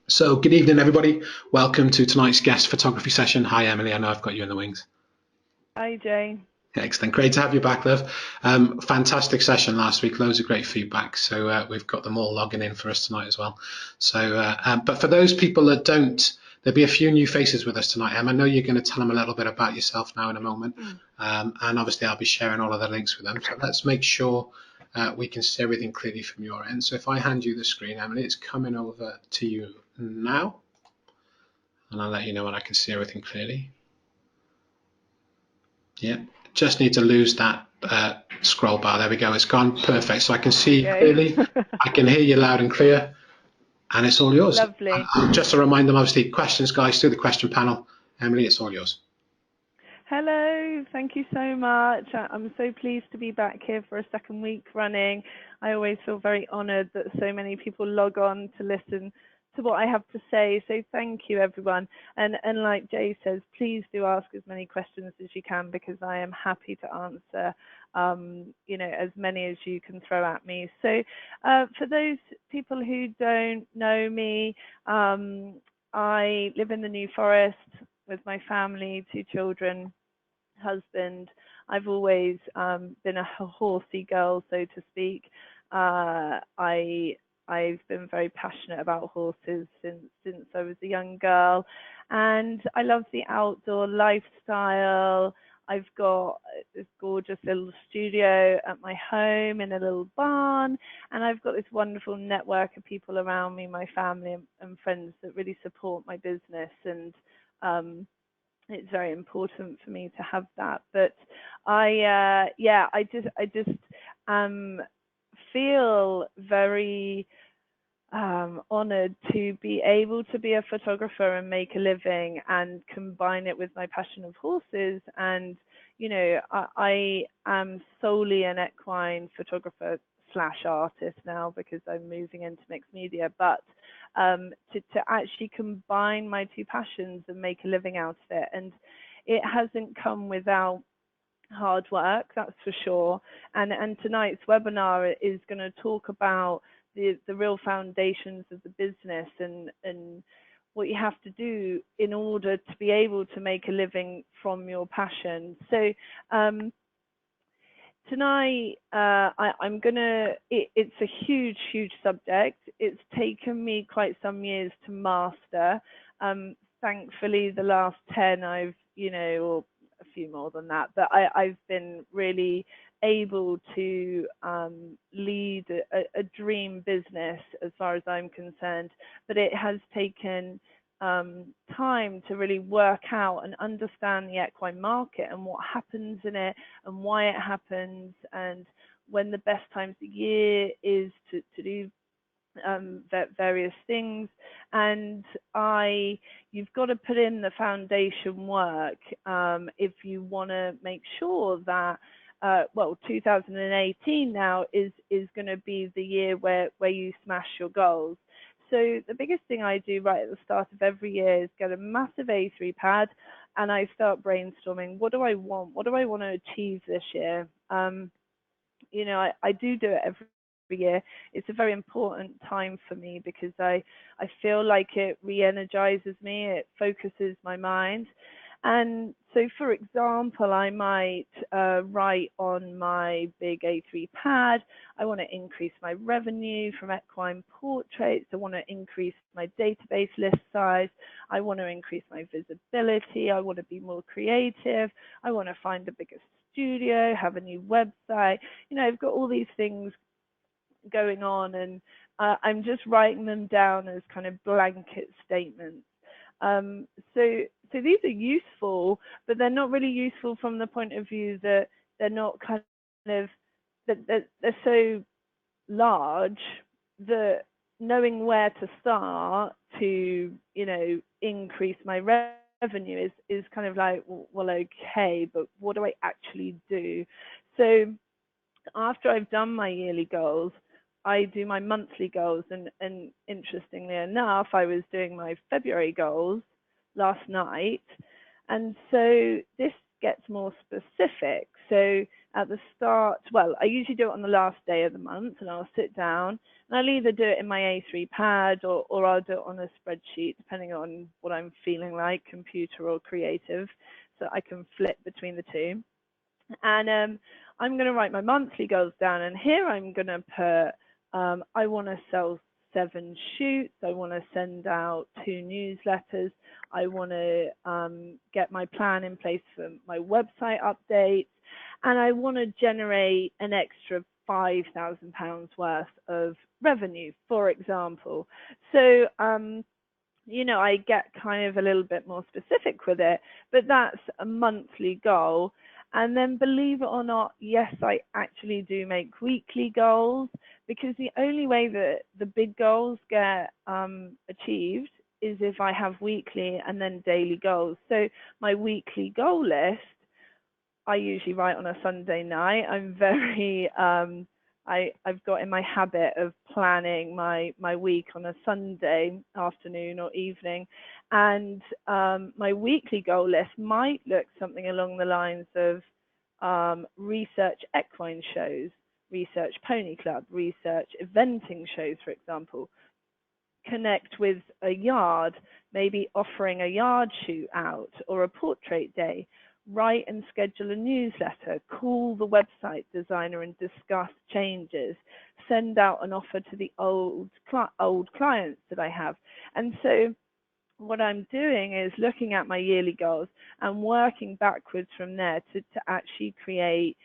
So, good evening, everybody. Welcome to tonight's guest photography session. Hi, Emily. I know I've got you in the wings. Hi, Jane. Excellent. Great to have you back, love. Fantastic session last week. Loads of great feedback. So, we've got them all logging in for us tonight as well. So, but for those people that don't, there'll be a few new faces with us tonight. Em, I know you're going to tell them a little bit about yourself now in a moment. Mm. And obviously, I'll be sharing all of the links with them. So, let's make sure we can see everything clearly from your end. So, if I hand you the screen, Emily, it's coming over to you now. And I'll let you know when I can see everything clearly. Yeah, just need to lose that scroll bar. There we go. It's gone. Perfect. So I can There we see you go. clearly. I can hear you loud and clear, and it's all yours. Lovely. Just to remind them, obviously, questions, guys, through the question panel. Emily, it's all yours. Hello, thank you so much. I'm so pleased to be back here for a second week running. I always feel very honoured that so many people log on to listen to what I have to say. So thank you, everyone. And like Jay says, please do ask as many questions as you can because I am happy to answer, as many as you can throw at me. So for those people who don't know me, I live in the New Forest with my family, two children, husband. I've always been a horsey girl, so to speak. I've been very passionate about horses since I was a young girl, and I love the outdoor lifestyle. I've got this gorgeous little studio at my home in a little barn, and I've got this wonderful network of people around me, my family and friends that really support my business. And it's very important for me to have that. But I just um, feel very honored to be able to be a photographer and make a living and combine it with my passion of horses. And I am solely an equine photographer slash artist now because I'm moving into mixed media. But to actually combine my two passions and make a living out of it, and it hasn't come without hard work, that's for sure. And tonight's webinar is going to talk about the real foundations of the business and what you have to do in order to be able to make a living from your passion. So tonight I'm gonna it's a huge subject. It's taken me quite some years to master. Thankfully the last 10 I've or a few more than that, but I've been really able to lead a dream business as far as I'm concerned. But it has taken time to really work out and understand the equine market and what happens in it and why it happens, and when the best times of year is to do various things. And you've got to put in the foundation work if you want to make sure that 2018 now is going to be the year where you smash your goals. So the biggest thing I do right at the start of every year is get a massive A3 pad and I start brainstorming. What do I want? What do I want to achieve this year? I do it every year. It's a very important time for me because I feel like it re-energizes me, it focuses my mind. And so, for example, I might write on my big A3 pad, I want to increase my revenue from equine portraits. I want to increase my database list size. I want to increase my visibility. I want to be more creative. I want to find a bigger studio, have a new website. I've got all these things going on, and I'm just writing them down as kind of blanket statements. Um, so, so these are useful, but they're not really useful from the point of view that they're not kind of that they're so large that knowing where to start to increase my revenue is kind of like, well, okay, but what do I actually do? So after I've done my yearly goals, I do my monthly goals. And interestingly enough, I was doing my February goals last night. And so this gets more specific. So at the start, well, I usually do it on the last day of the month, and I'll sit down and I'll either do it in my A3 pad, or I'll do it on a spreadsheet, depending on what I'm feeling like, computer or creative, so I can flip between the two. And I'm going to write my monthly goals down, and here I'm going to put, I want to sell 7 shoots, I want to send out 2 newsletters, I want to get my plan in place for my website updates, and I want to generate an extra £5,000 worth of revenue, for example. So I get kind of a little bit more specific with it, but that's a monthly goal. And then, believe it or not, yes, I actually do make weekly goals, because the only way that the big goals get achieved is if I have weekly and then daily goals. So my weekly goal list, I usually write on a Sunday night. I'm very I've got in my habit of planning my week on a Sunday afternoon or evening, and my weekly goal list might look something along the lines of research equine shows, research pony club, research eventing shows, for example. Connect with a yard, maybe offering a yard shoot out or a portrait day. Write and schedule a newsletter, call the website designer and discuss changes, send out an offer to the old clients that I have. And so what I'm doing is looking at my yearly goals and working backwards from there to actually create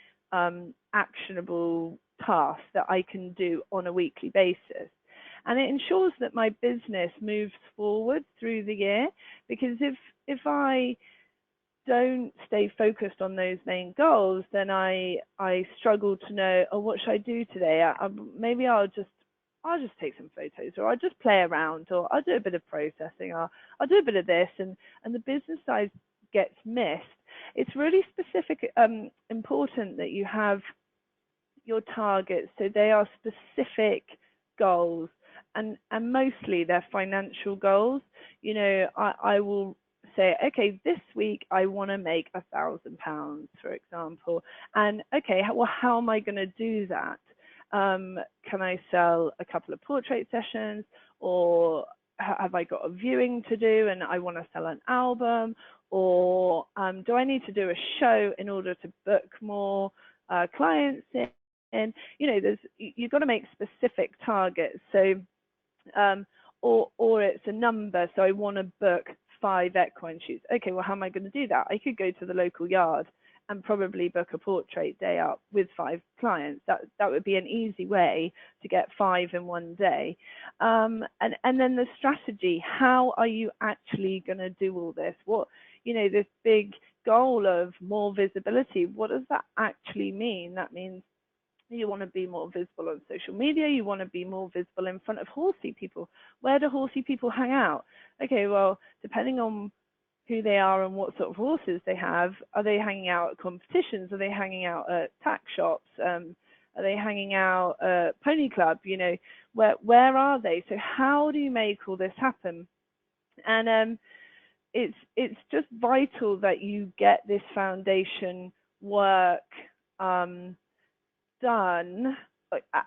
actionable tasks that I can do on a weekly basis. And it ensures that my business moves forward through the year, because if I don't stay focused on those main goals, then I struggle to know, oh, what should I do today? Maybe I'll just take some photos, or I'll just play around, or I'll do a bit of processing, or I'll do a bit of this, and the business side gets missed. It's really specific, important that you have your targets, so they are specific goals, and mostly they're financial goals. I will say, okay, this week I want to make £1,000, for example, and okay, well, how am I going to do that? Can I sell a couple of portrait sessions, or have I got a viewing to do and I want to sell an album, or do I need to do a show in order to book more clients in? And you've got to make specific targets. So or it's a number. So I want to book 5 equine shoots. Okay, well, how am I going to do that? I could go to the local yard and probably book a portrait day up with 5 clients. That would be an easy way to get 5 in one day. And then the strategy, how are you actually going to do all this? This big goal of more visibility, what does that actually mean? That means you want to be more visible on social media. You want to be more visible in front of horsey people. Where do horsey people hang out? Okay, well, depending on who they are and what sort of horses they have, are they hanging out at competitions? Are they hanging out at tack shops? Are they hanging out at pony club? Where are they? So how do you make all this happen? And it's just vital that you get this foundation work done.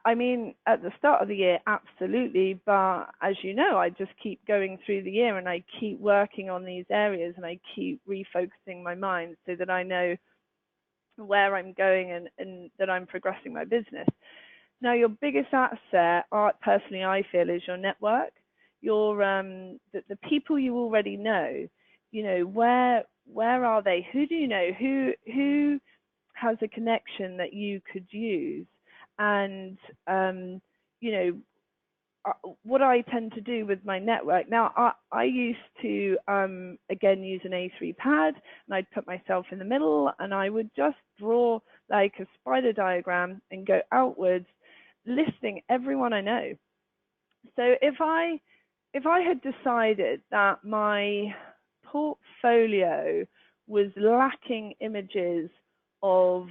I mean, at the start of the year, absolutely. But as you know, I just keep going through the year and I keep working on these areas and I keep refocusing my mind so that I know where I'm going and that I'm progressing my business. Now, your biggest asset, personally, I feel, is your network. Your the people you already know. Where are they? Who do you know? Who has a connection that you could use? And what I tend to do with my network now, I used to again use an A3 pad, and I'd put myself in the middle and I would just draw like a spider diagram and go outwards, listing everyone I know. So if I had decided that my portfolio was lacking images of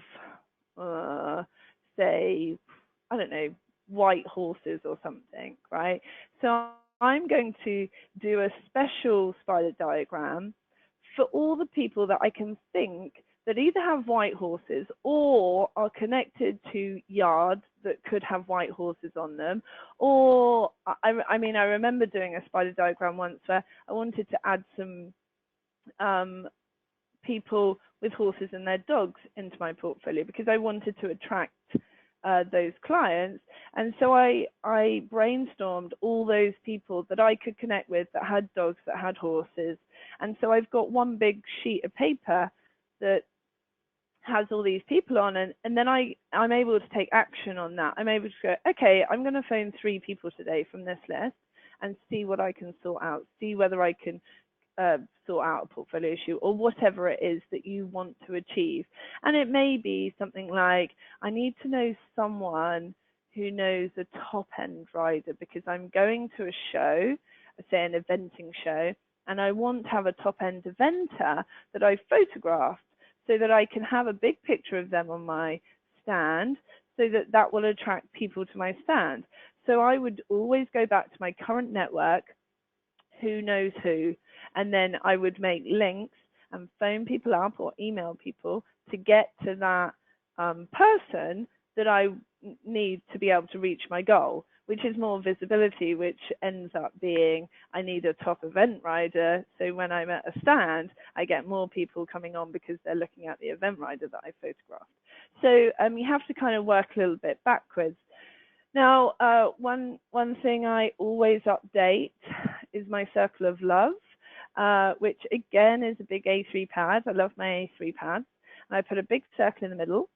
say, I don't know, white horses or something, right? So I'm going to do a special spider diagram for all the people that I can think that either have white horses or are connected to yards that could have white horses on them. Or, I mean, I remember doing a spider diagram once where I wanted to add some people with horses and their dogs into my portfolio because I wanted to attract those clients. And so I brainstormed all those people that I could connect with that had dogs, that had horses. And so I've got one big sheet of paper that has all these people on, and then I'm able to take action on that. I'm able to go, okay, I'm going to phone 3 people today from this list and see what I can sort out, see whether I can sort out a portfolio issue or whatever it is that you want to achieve. And it may be something like, I need to know someone who knows a top end rider because I'm going to a show, say an eventing show, and I want to have a top end eventer that I photographed so that I can have a big picture of them on my stand so that that will attract people to my stand. So I would always go back to my current network, who knows who, and then I would make links and phone people up or email people to get to that person that I need to be able to reach my goal, which is more visibility, which ends up being I need a top event rider. So when I'm at a stand, I get more people coming on because they're looking at the event rider that I photographed. So you have to kind of work a little bit backwards. Now, one thing I always update is my circle of love, which again is a big A3 pad. I love my A3 pads. And I put a big circle in the middle.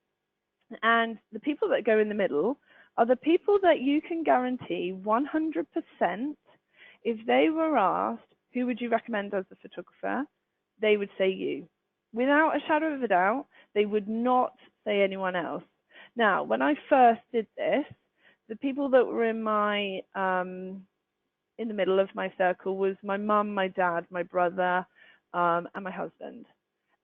And the people that go in the middle are the people that you can guarantee 100% if they were asked, who would you recommend as a photographer? They would say you. Without a shadow of a doubt, they would not say anyone else. Now, when I first did this, the people that were in my in the middle of my circle was my mum, my dad, my brother, and my husband.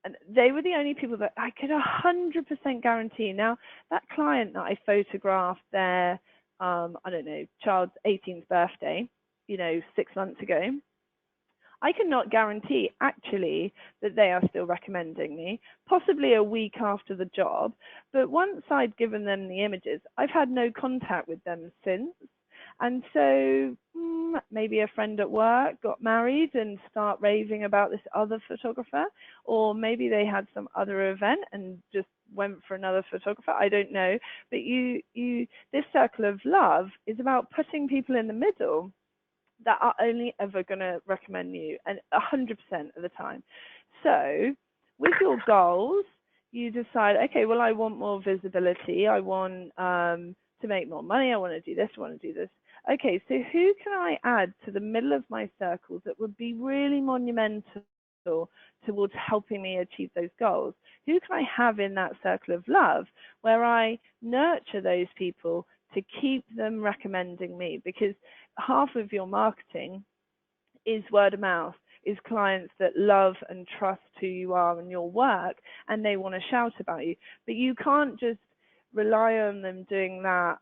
And they were the only people that I could 100% guarantee. Now, that client that I photographed their, I don't know, child's 18th birthday, 6 months ago, I cannot guarantee actually that they are still recommending me, possibly a week after the job. But once I'd given them the images, I've had no contact with them since. And so maybe a friend at work got married and start raving about this other photographer, or maybe they had some other event and just went for another photographer. I don't know. But this circle of love is about putting people in the middle that are only ever going to recommend you, and 100% of the time. So with your goals, you decide, okay, well, I want more visibility. I want to make more money. I want to do this. I want to do this. Okay, so who can I add to the middle of my circles that would be really monumental towards helping me achieve those goals? Who can I have in that circle of love where I nurture those people to keep them recommending me? Because half of your marketing is word of mouth, is clients that love and trust who you are and your work, and they want to shout about you. But you can't just rely on them doing that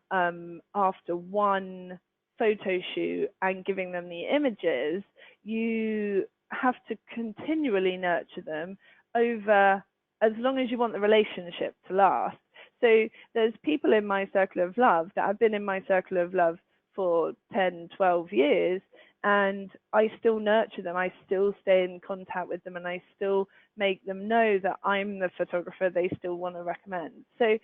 after one photo shoot and giving them the images. You have to continually nurture them over as long as you want the relationship to last. So there's people in my circle of love that have been in my circle of love for 10, 12 years, and I still nurture them. I still stay in contact with them, and I still make them know that I'm the photographer they still want to recommend. So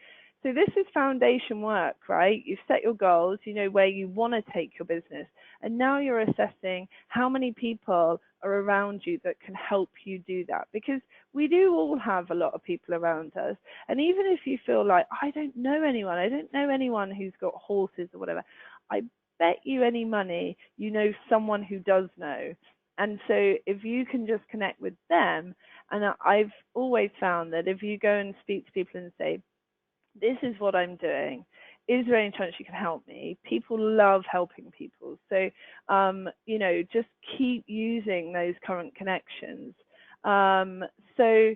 this is foundation work, right? You've set your goals, you know where you want to take your business, and now you're assessing how many people are around you that can help you do that, because we do all have a lot of people around us. And even if you feel like, I don't know anyone who's got horses or whatever, I bet you any money you know someone who does know. And so if you can just connect with them, and I've always found that if you go and speak to people and say, this is what I'm doing, is there any chance you can help me? People love helping people. So, just keep using those current connections. So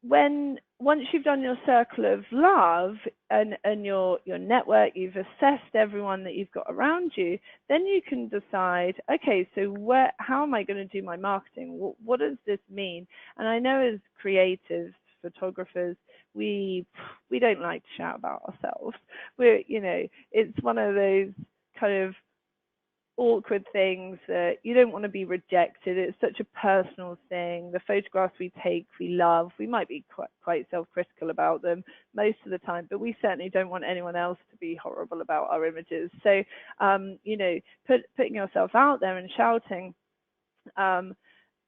once you've done your circle of love and your network, you've assessed everyone that you've got around you, then you can decide, okay, so how am I going to do my marketing? What does this mean? And I know as creative photographers, we don't like to shout about ourselves. It's one of those kind of awkward things that you don't want to be rejected. It's such a personal thing. The photographs we take, we love. We might be quite self-critical about them most of the time, but we certainly don't want anyone else to be horrible about our images. So, putting yourself out there and shouting,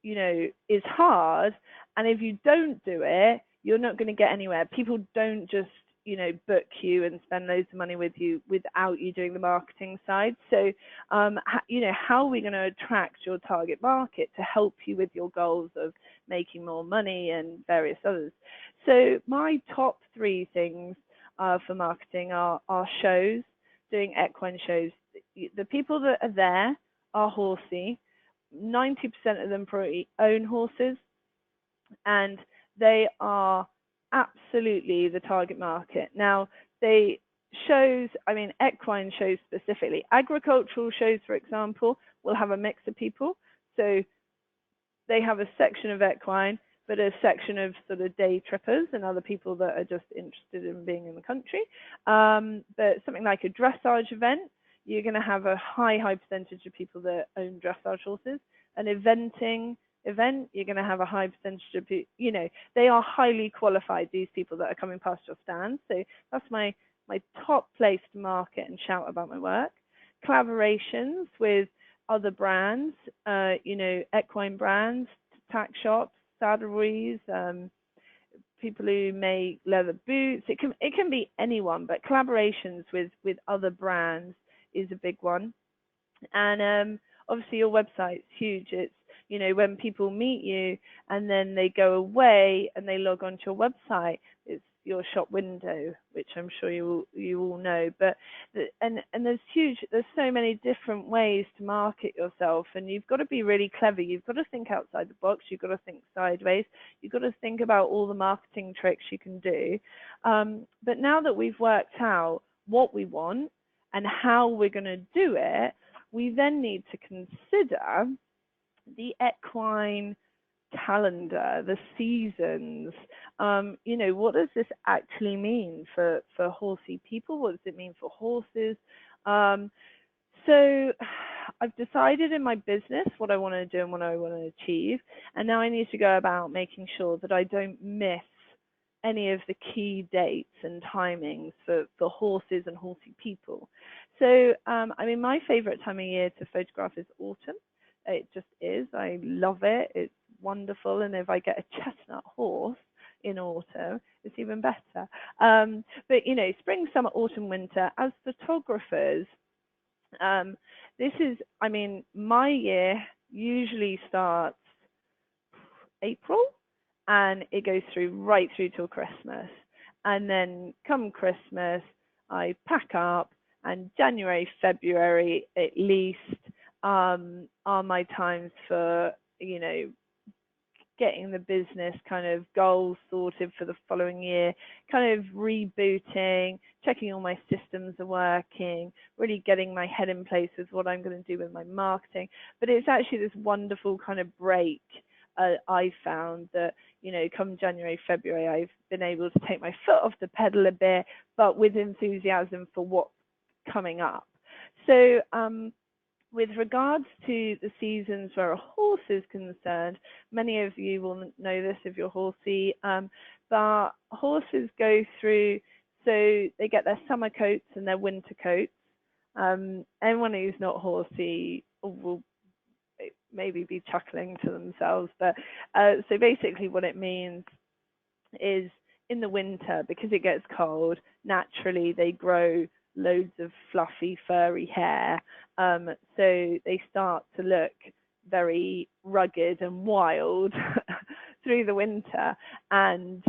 is hard. And if you don't do it, you're not going to get anywhere. People don't just book you and spend loads of money with you without you doing the marketing side. So, how are we going to attract your target market to help you with your goals of making more money and various others? So my top 3 things for marketing are shows, doing equine shows. The people that are there are horsey. 90% of them probably own horses, and they are absolutely the target market. Now, equine shows specifically. Agricultural shows, for example, will have a mix of people. So they have a section of equine, but a section of sort of day trippers and other people that are just interested in being in the country. But something like a dressage event, you're going to have a high percentage of people that own dressage horses. An eventing event, you're going to have a high percentage of people, they are highly qualified, these people that are coming past your stand. So that's my top place to market and shout about my work. Collaborations with other brands, equine brands, tack shops, saddleries, people who make leather boots. It can be anyone, but collaborations with other brands is a big one. And obviously your website's huge. It's when people meet you and then they go away and they log onto your website, it's your shop window, which I'm sure you all know. But and there's so many different ways to market yourself, and you've got to be really clever. You've got to think outside the box. You've got to think sideways. You've got to think about all the marketing tricks you can do. But now that we've worked out what we want and how we're going to do it, we then need to consider the equine calendar, the seasons. What does this actually mean for horsey people? What does it mean for horses? So I've decided in my business what I want to do and what I want to achieve, and now I need to go about making sure that I don't miss any of the key dates and timings for horses and horsey people. So, my favorite time of year to photograph is autumn. It just is. I love it. It's wonderful. And if I get a chestnut horse in autumn, it's even better. But, spring, summer, autumn, winter, as photographers, my year usually starts April and it goes right through till Christmas. And then come Christmas, I pack up, and January, February at least are my times for, getting the business kind of goals sorted for the following year, kind of rebooting, checking all my systems are working, really getting my head in place with what I'm going to do with my marketing. But it's actually this wonderful kind of break. I found that, come January, February, I've been able to take my foot off the pedal a bit, but with enthusiasm for what's coming up. So, with regards to the seasons where a horse is concerned, many of you will know this if you're horsey, but horses go through, so they get their summer coats and their winter coats. Anyone who's not horsey will maybe be chuckling to themselves, but so basically what it means is in the winter, because it gets cold, naturally they grow loads of fluffy, furry hair. So they start to look very rugged and wild through the winter. And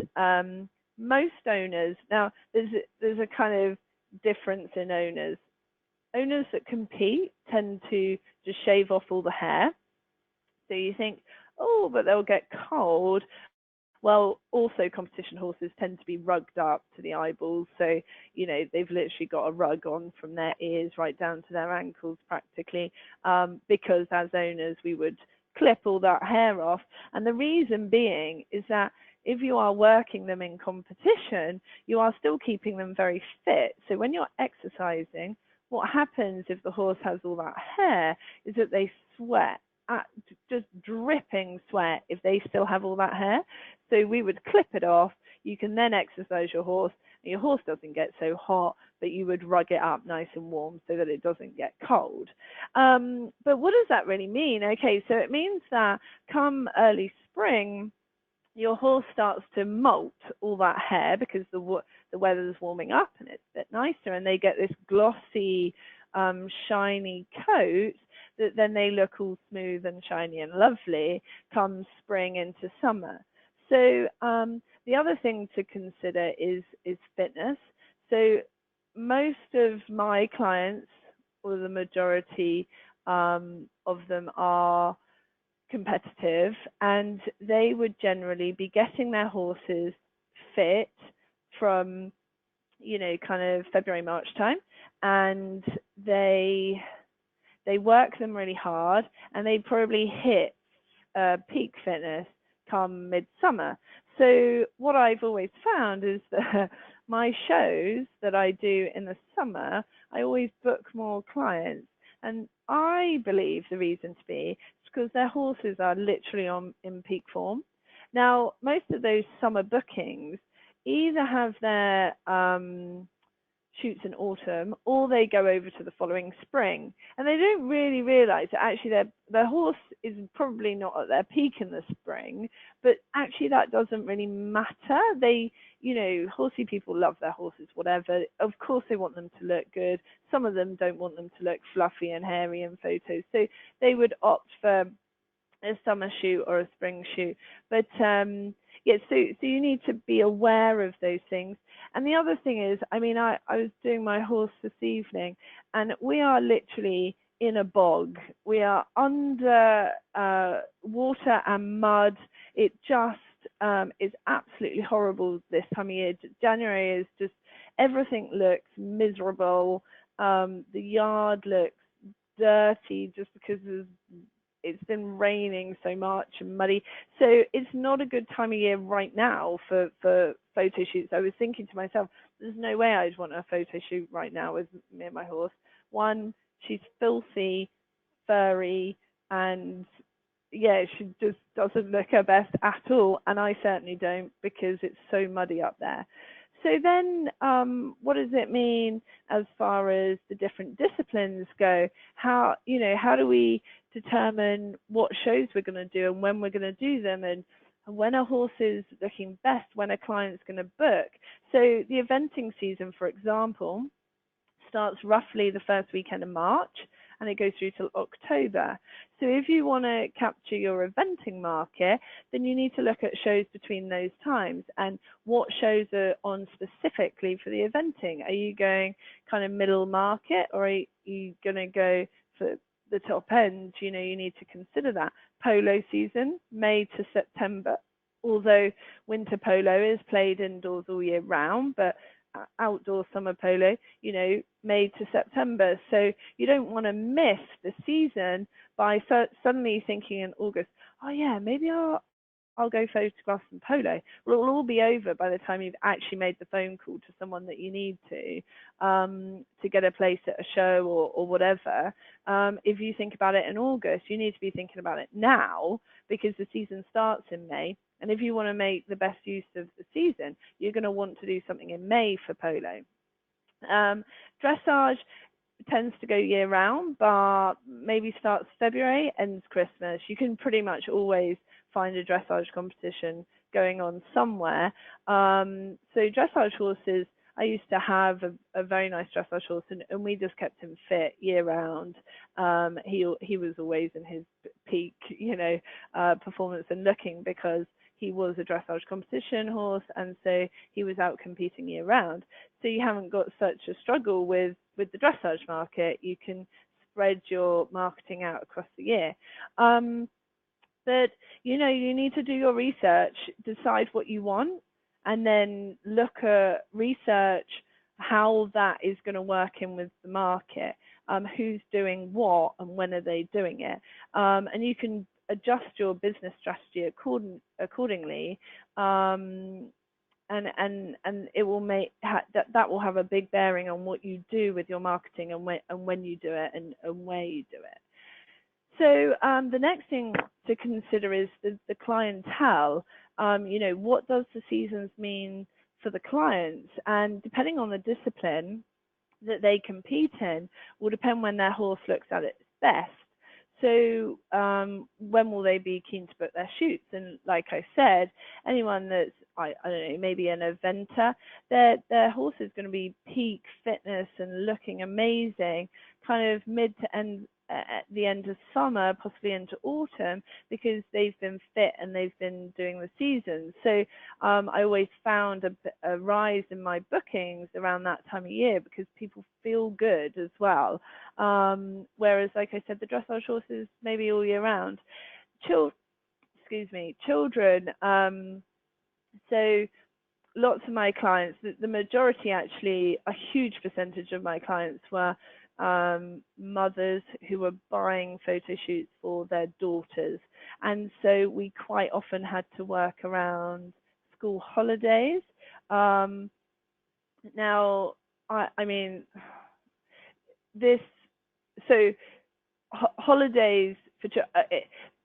most owners, now there's a kind of difference in owners. Owners that compete tend to just shave off all the hair. So you think, oh, but they'll get cold. Well, also competition horses tend to be rugged up to the eyeballs, so they've literally got a rug on from their ears right down to their ankles practically, because as owners we would clip all that hair off. And the reason being is that if you are working them in competition, you are still keeping them very fit. So when you're exercising, what happens if the horse has all that hair is that they sweat, just dripping sweat, if they still have all that hair. So we would clip it off. You can then exercise your horse, and your horse doesn't get so hot, but you would rug it up nice and warm so that it doesn't get cold. But what does that really mean? Okay, so it means that come early spring, your horse starts to molt all that hair because the weather's warming up and it's a bit nicer, and they get this glossy, shiny coat that then they look all smooth and shiny and lovely come spring into summer. So the other thing to consider is fitness. So most of my clients, or the majority of them, are competitive, and they would generally be getting their horses fit from kind of February, March time, and they work them really hard, and they probably hit peak fitness come midsummer. So what I've always found is that my shows that I do in the summer, I always book more clients, and I believe the reason to be is because their horses are literally in peak form. Now, most of those summer bookings either have their shoots in autumn, or they go over to the following spring, and they don't really realize that actually their horse is probably not at their peak in the spring, but actually that doesn't really matter. They, horsey people love their horses, whatever. Of course they want them to look good. Some of them don't want them to look fluffy and hairy in photos, so they would opt for a summer shoot or a spring shoot. But yeah, so you need to be aware of those things. And the other thing is, I was doing my horse this evening, and we are literally in a bog. We are under water and mud. It just is absolutely horrible this time of year. January is just, everything looks miserable. The yard looks dirty just because it's been raining so much and muddy. So it's not a good time of year right now for photo shoots. I was thinking to myself, there's no way I'd want a photo shoot right now with me and my horse. One, she's filthy, furry, and yeah, she just doesn't look her best at all. And I certainly don't, because it's so muddy up there. So then what does it mean as far as the different disciplines go? How do we determine what shows we're going to do and when we're going to do them, and when a horse is looking best, when a client's going to book? So the eventing season, for example, starts roughly the first weekend of March, and it goes through till October. So if you want to capture your eventing market, then you need to look at shows between those times, and what shows are on specifically for the eventing. Are you going kind of middle market, or are you going to go for the top end? You need to consider that. Polo season, May to September, although winter polo is played indoors all year round, but outdoor summer polo, May to September. So you don't want to miss the season by suddenly thinking in August, oh yeah, maybe I'll go photograph some polo. Well, it'll all be over by the time you've actually made the phone call to someone that you need to get a place at a show or whatever. If you think about it in August, you need to be thinking about it now, because the season starts in May. And if you want to make the best use of the season, you're going to want to do something in May for polo. Dressage tends to go year round, but maybe starts February, ends Christmas. You can pretty much always find a dressage competition going on somewhere. So dressage horses, I used to have a very nice dressage horse, and we just kept him fit year round. He was always in his peak, performance and looking, because he was a dressage competition horse, and so he was out competing year round. So you haven't got such a struggle with the dressage market. You can spread your marketing out across the year. The But, you know, you need to do your research, decide what you want, and then look at research how that is going to work in with the market, who's doing what and when are they doing it. And you can adjust your business strategy accordingly. And it will make that will have a big bearing on what you do with your marketing, and when you do it, and where you do it. So the next thing to consider is the clientele. You know, what does the seasons mean for the clients? And depending on the discipline that they compete in will depend when their horse looks at its best. So when will they be keen to book their shoots? And like I said, anyone that's, I don't know, maybe an eventer, their horse is going to be peak fitness and looking amazing, kind of mid to end at the end of summer, possibly into autumn, because they've been fit and they've been doing the season. So I always found a rise in my bookings around that time of year because people feel good as well. Whereas, like I said, the dressage horses maybe all year round. Children. So lots of my clients, the majority, actually, a huge percentage of my clients were mothers who were buying photo shoots for their daughters. And so we quite often had to work around school holidays. Now, I mean, so holidays for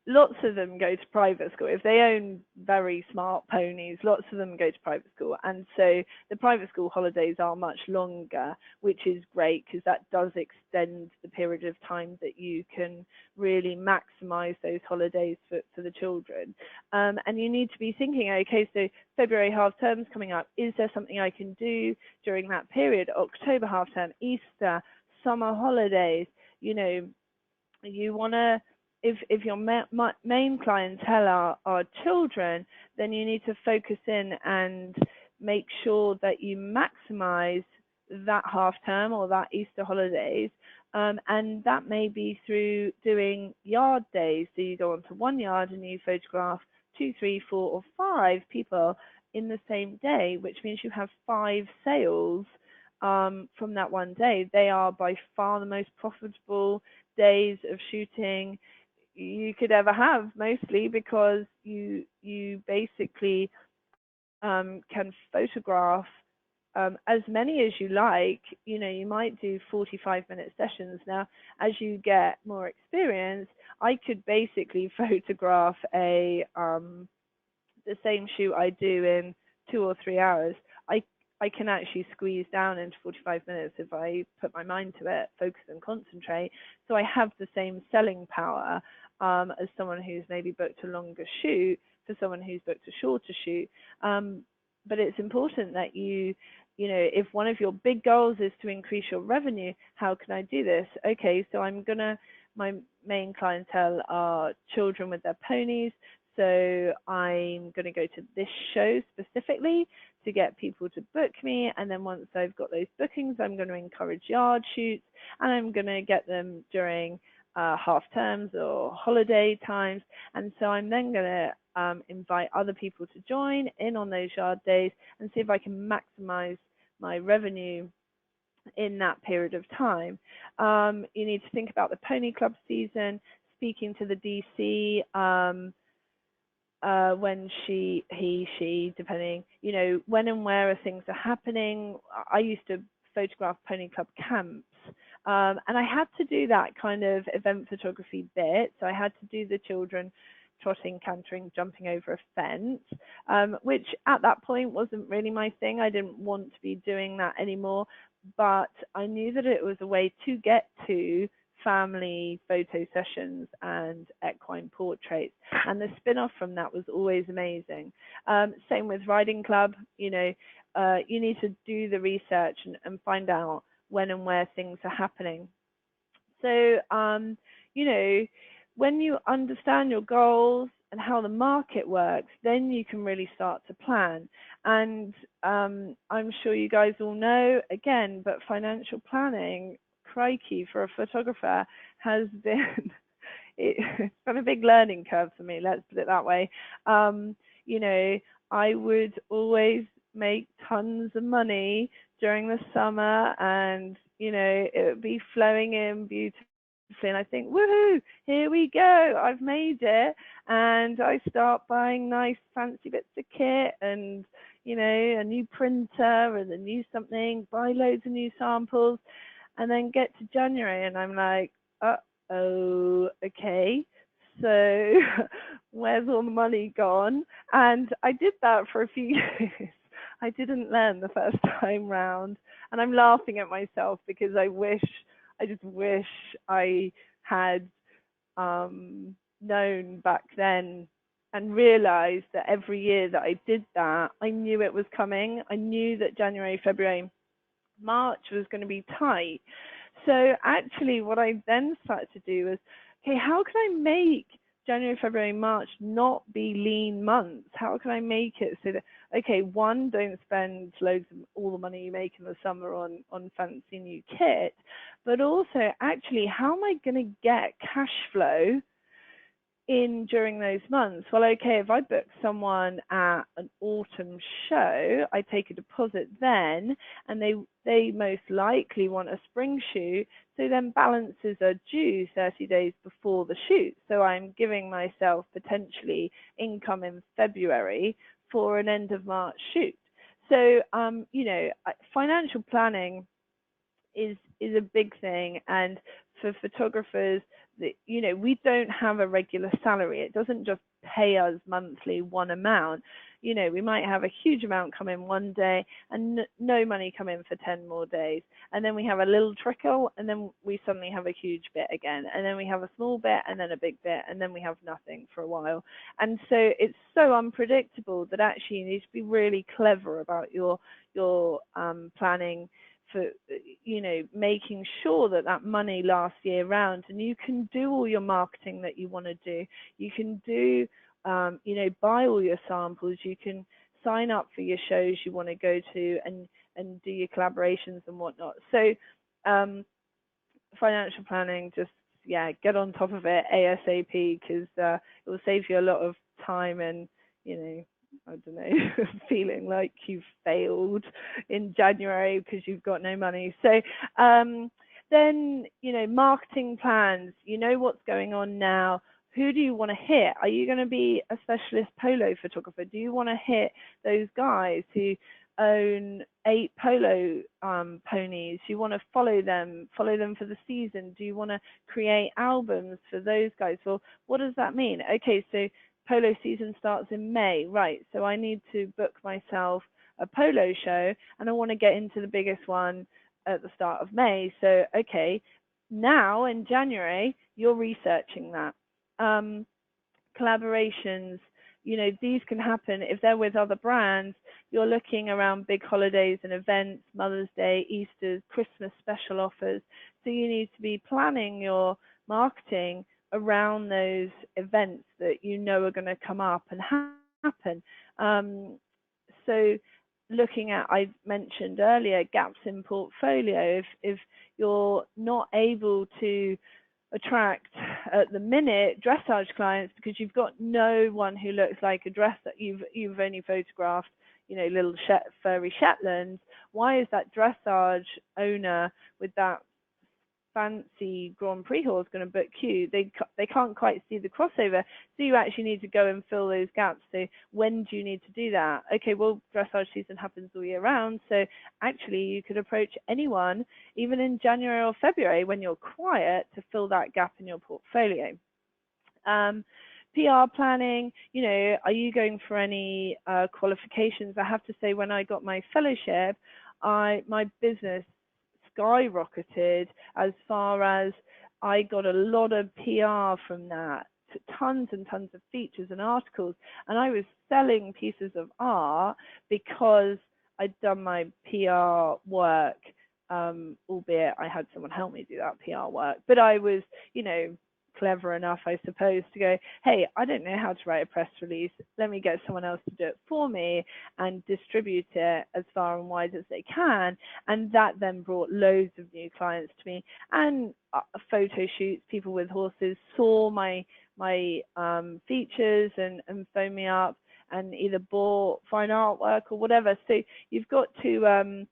lots of them go to private school. If they own very smart ponies, lots of them go to private school. And so the private school holidays are much longer, which is great because that does extend the period of time that you can really maximize those holidays for the children. And you need to be thinking, okay, so February half term's coming up. Is there something I can do during that period? October half term, Easter, summer holidays, you know, you want to, if your main clientele are children, then you need to focus in and make sure that you maximize that half term or that Easter holidays. And that may be through doing yard days. So you go onto one yard and you photograph 2, 3, 4, or 5 people in the same day, which means you have 5 sales from that one day. They are by far the most profitable days of shooting you could ever have, mostly because you basically can photograph as many as you like. You know, you might do 45-minute sessions. Now, as you get more experience, I could basically photograph the same shoot I do in 2 or 3 hours. I can actually squeeze down into 45 minutes if I put my mind to it, focus and concentrate. So I have the same selling power as someone who's maybe booked a longer shoot for someone who's booked a shorter shoot. But it's important that you know, if one of your big goals is to increase your revenue, how can I do this? Okay, so my main clientele are children with their ponies. So I'm going to go to this show specifically to get people to book me. And then once I've got those bookings, I'm going to encourage yard shoots, and I'm going to get them during half terms or holiday times. And so I'm then going to invite other people to join in on those yard days and see if I can maximize my revenue in that period of time. You need to think about the pony club season, speaking to the DC, when she, depending, you know, when and where things are happening. I used to photograph pony club camps, and I had to do that kind of event photography bit. So I had to do the children trotting, cantering, jumping over a fence, which at that point wasn't really my thing. I didn't want to be doing that anymore, but I knew that it was a way to get to family photo sessions and equine portraits, and the spin-off from that was always amazing. Same with riding club. You know, you need to do the research and find out when and where things are happening. So you know, when you understand your goals and how the market works, then you can really start to plan. And I'm sure you guys all know, again, but financial planning, crikey, for a photographer has been it's been a big learning curve for me, let's put it that way. You know, I would always make tons of money during the summer, and it would be flowing in beautifully, and I think, woohoo, here we go, I've made it. And I start buying nice fancy bits of kit, and a new printer and a new something, buy loads of new samples, and then get to January and I'm like, uh-oh, okay, so where's all the money gone? And I did that for a few years. I didn't learn the first time round, and I'm laughing at myself because I just wish I had known back then and realized that every year that I did that, I knew it was coming. I knew that January, February, March was going to be tight. So actually what I then started to do was, okay, how can I make January, February, March not be lean months? How can I make it so that, okay, one, don't spend loads of all the money you make in the summer on fancy new kit, but also actually how am I going to get cash flow in during those months? Well, okay, if I book someone at an autumn show, I take a deposit then, and they most likely want a spring shoe, so then balances are due 30 days before the shoot. So I'm giving myself potentially income in February for an end of March shoot. So, financial planning is a big thing, and for photographers, we don't have a regular salary. It doesn't just pay us monthly one amount. We might have a huge amount come in one day and no money come in for 10 more days, and then we have a little trickle, and then we suddenly have a huge bit again, and then we have a small bit and then a big bit, and then we have nothing for a while. And so it's so unpredictable that actually you need to be really clever about your planning for making sure that money lasts year round, and you can do all your marketing that you want to do. You can do buy all your samples, you can sign up for your shows you want to go to, and do your collaborations and whatnot. So financial planning, just get on top of it ASAP, because it will save you a lot of time and I don't know, feeling like you've failed in January because you've got no money. So then, marketing plans, what's going on now. Who do you want to hit? Are you going to be a specialist polo photographer? Do you want to hit those guys who own 8 polo ponies? You want to follow them for the season? Do you want to create albums for those guys? Well, what does that mean? Okay, so polo season starts in May, right? So I need to book myself a polo show, and I want to get into the biggest one at the start of May. So, okay, now in January, you're researching that. Collaborations, these can happen if they're with other brands. You're looking around big holidays and events, Mother's Day, Easter, Christmas special offers. So you need to be planning your marketing around those events that are going to come up and happen. So looking at, I mentioned earlier, gaps in portfolio. If you're not able to attract at the minute dressage clients because you've got no one who looks like a dress that you've only photographed, little furry Shetlands, why is that dressage owner with that fancy Grand Prix horse going to book you? They can't quite see the crossover, so you actually need to go and fill those gaps. So when do you need to do that? Okay, well, dressage season happens all year round, so actually you could approach anyone even in January or February when you're quiet to fill that gap in your portfolio. PR planning, are you going for any qualifications? I have to say, when I got my fellowship, my business skyrocketed as far as I got a lot of PR from that, tons and tons of features and articles, and I was selling pieces of art because I'd done my PR work, albeit I had someone help me do that PR work, but I was clever enough, I suppose, to go, hey, I don't know how to write a press release. Let me get someone else to do it for me and distribute it as far and wide as they can. And that then brought loads of new clients to me, and photo shoots. People with horses saw my features and phoned me up and either bought fine artwork or whatever. So you've got to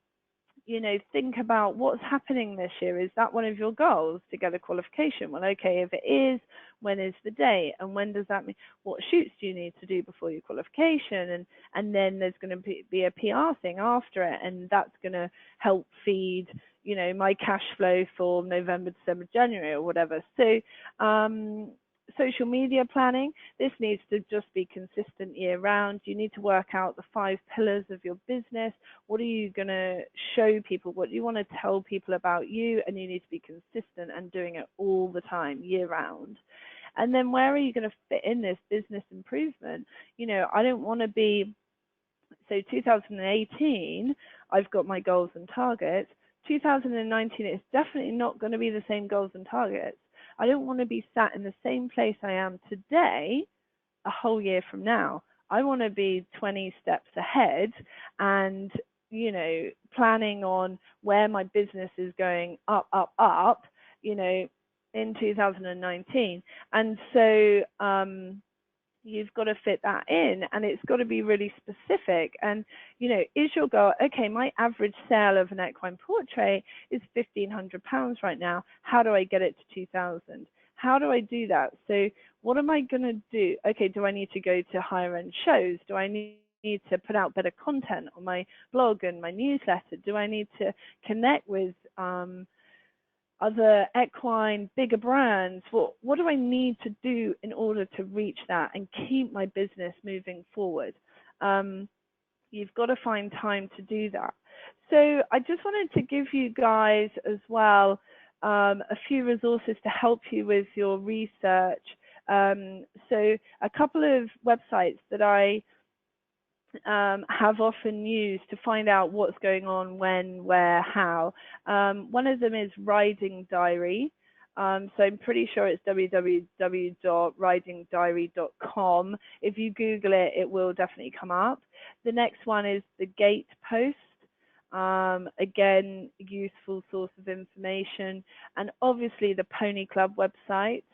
think about what's happening this year. Is that one of your goals, to get a qualification? Well, okay, if it is, when is the date, and when does that mean? What shoots do you need to do before your qualification? And then there's going to be a PR thing after it, and that's going to help feed my cash flow for November, December, January, or whatever. So social media planning, this needs to just be consistent year round. You need to work out the 5 pillars of your business. What are you going to show people? What do you want to tell people about you? And you need to be consistent and doing it all the time, year round. And then where are you going to fit in this business improvement? I don't want to be, so 2018, I've got my goals and targets. 2019, it's definitely not going to be the same goals and targets. I don't want to be sat in the same place I am today a whole year from now. I want to be 20 steps ahead and, planning on where my business is going up, in 2019. And so you've got to fit that in, and it's got to be really specific. And is your goal, okay, my average sale of an equine portrait is £1,500 right now, how do I get it to 2,000? How do I do that? So what am I going to do? Okay, do I need to go to higher end shows? Do I need to put out better content on my blog and my newsletter? Do I need to connect with other equine, bigger brands? What do I need to do in order to reach that and keep my business moving forward? You've got to find time to do that. So I just wanted to give you guys as well a few resources to help you with your research. So a couple of websites that I have often used to find out what's going on, when, where, how. One of them is Riding Diary. So I'm pretty sure it's www.ridingdiary.com. If you Google it, it will definitely come up. The next one is the Gate Post. Again, useful source of information. And obviously the Pony Club website.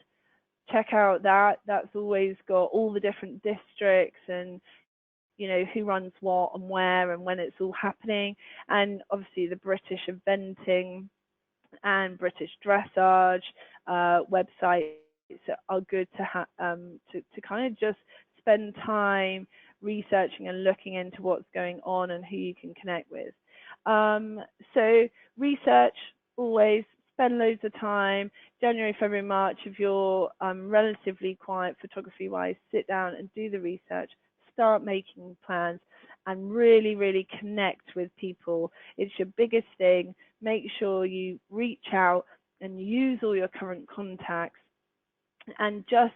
Check out that. That's always got all the different districts and who runs what and where and when it's all happening. And obviously the British eventing and British dressage websites are good to kind of just spend time researching and looking into what's going on and who you can connect with. So research, always spend loads of time. January, February, March, if you're relatively quiet photography wise, sit down and do the research. Start making plans and really, really connect with people. It's your biggest thing. Make sure you reach out and use all your current contacts, and just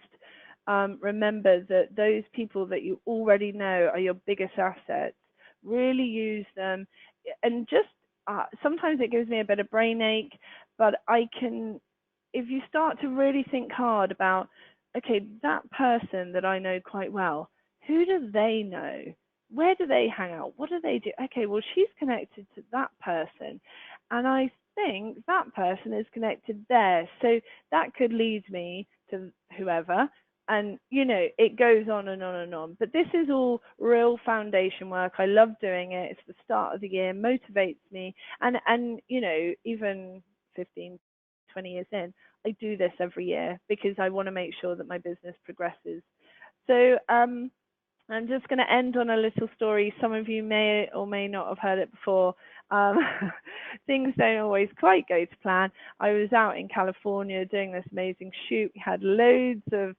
remember that those people that you already know are your biggest assets. Really use them, and just sometimes it gives me a bit of brain ache, but if you start to really think hard about, okay, that person that I know quite well, who do they know? Where do they hang out? What do they do? Okay, well, she's connected to that person, and I think that person is connected there. So that could lead me to whoever, and it goes on and on and on. But this is all real foundation work. I love doing it. It's the start of the year, motivates me, and even 15, 20 years in, I do this every year because I want to make sure that my business progresses. So I'm just going to end on a little story. Some of you may or may not have heard it before. Things don't always quite go to plan. I was out in California doing this amazing shoot. We had loads of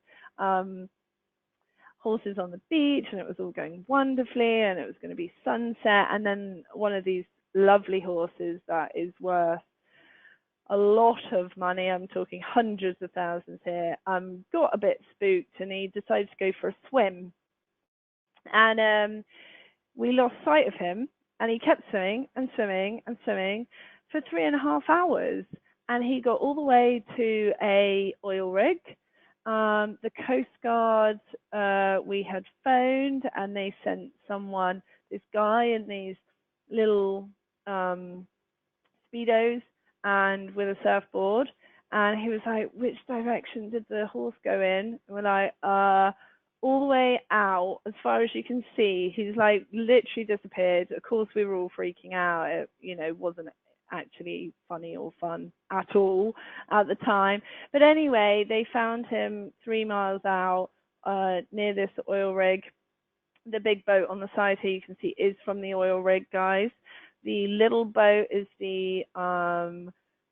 horses on the beach, and it was all going wonderfully, and it was going to be sunset. And then one of these lovely horses that is worth a lot of money, I'm talking hundreds of thousands here, got a bit spooked, and he decided to go for a swim. And we lost sight of him, and he kept swimming and swimming and swimming for 3.5 hours. And he got all the way to a oil rig, The Coast Guard, we had phoned, and they sent someone, this guy in these little speedos and with a surfboard, and he was like, which direction did the horse go in? And we're like, all the way out as far as you can see. He's like literally disappeared. Of course we were all freaking out. It, wasn't actually funny or fun at all at the time, but anyway, they found him 3 miles out, near this oil rig. The big boat on the side here you can see is from the oil rig, guys. The little boat is the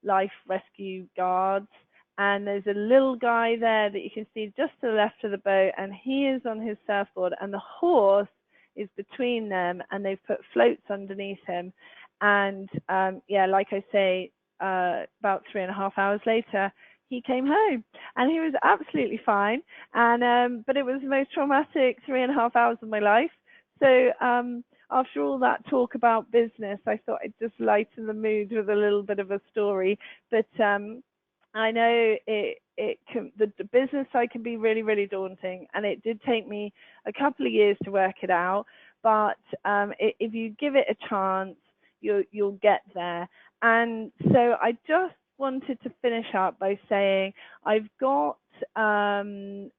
life rescue guards, and there's a little guy there that you can see just to the left of the boat, and he is on his surfboard, and the horse is between them, and they've put floats underneath him. And yeah, like I say, about 3.5 hours later, he came home, and he was absolutely fine. And but it was the most traumatic 3.5 hours of my life. So after all that talk about business, I thought I'd just lighten the mood with a little bit of a story. But I know the business side can be really, really daunting, and it did take me a couple of years to work it out. But if you give it a chance, you'll get there. And so I just wanted to finish up by saying I've got a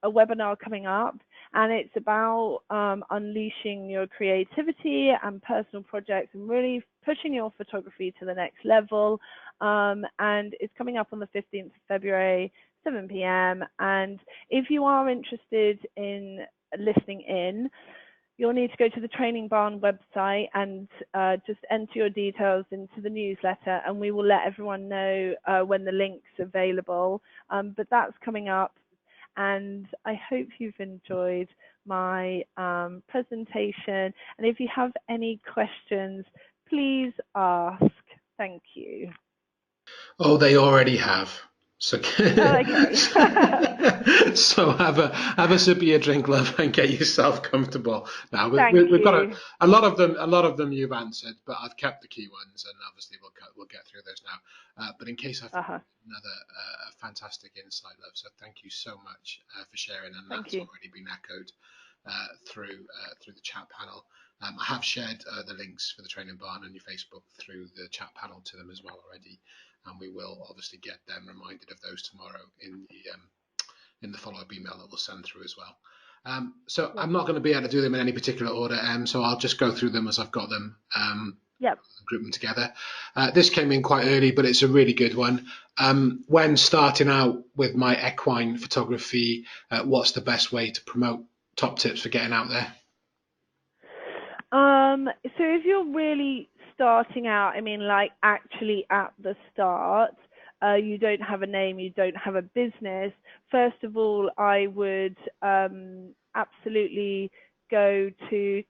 webinar coming up, and it's about unleashing your creativity and personal projects and really pushing your photography to the next level. And it's coming up on the 15th of February, 7 p.m. And if you are interested in listening in, you'll need to go to the Training Barn website and just enter your details into the newsletter, and we will let everyone know when the link's available. But that's coming up, and I hope you've enjoyed my presentation. And if you have any questions, please ask. Thank you. Oh, they already have. So, Oh, okay. so have a sip of your drink, love, and get yourself comfortable. Now Thank we've got you. a lot of them. A lot of them you've answered, but I've kept the key ones, and obviously we'll get through those now. But in case I forget another fantastic insight, love. So thank you so much for sharing, and Thank that's you. already been echoed through the chat panel. I have shared the links for the Training Barn on your Facebook through the chat panel to them as well already, and we will obviously get them reminded of those tomorrow in the follow-up email that we'll send through as well. So I'm not going to be able to do them in any particular order, so I'll just go through them as I've got them. Yep. Group them together. This came in quite early, but it's a really good one. When starting out with my equine photography, what's the best way to promote? Top tips for getting out there? So if you're really starting out, I mean, like actually at the start, you don't have a name, you don't have a business. First of all, I would absolutely go to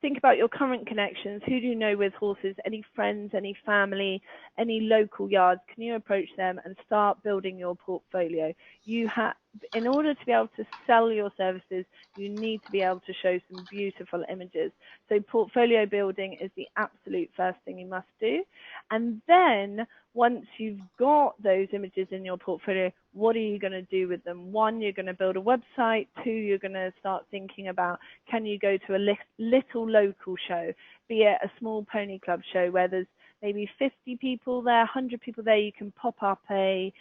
think about your current connections. Who do you know with horses? Any friends, any family, any local yards? Can you approach them and start building your portfolio? In order to be able to sell your services, you need to be able to show some beautiful images. So portfolio building is the absolute first thing you must do. And then once you've got those images in your portfolio, what are you going to do with them? One, you're going to build a website. Two, you're going to start thinking about, can you go to a little local show, be it a small pony club show where there's maybe 50 people there, 100 people there. You can pop up a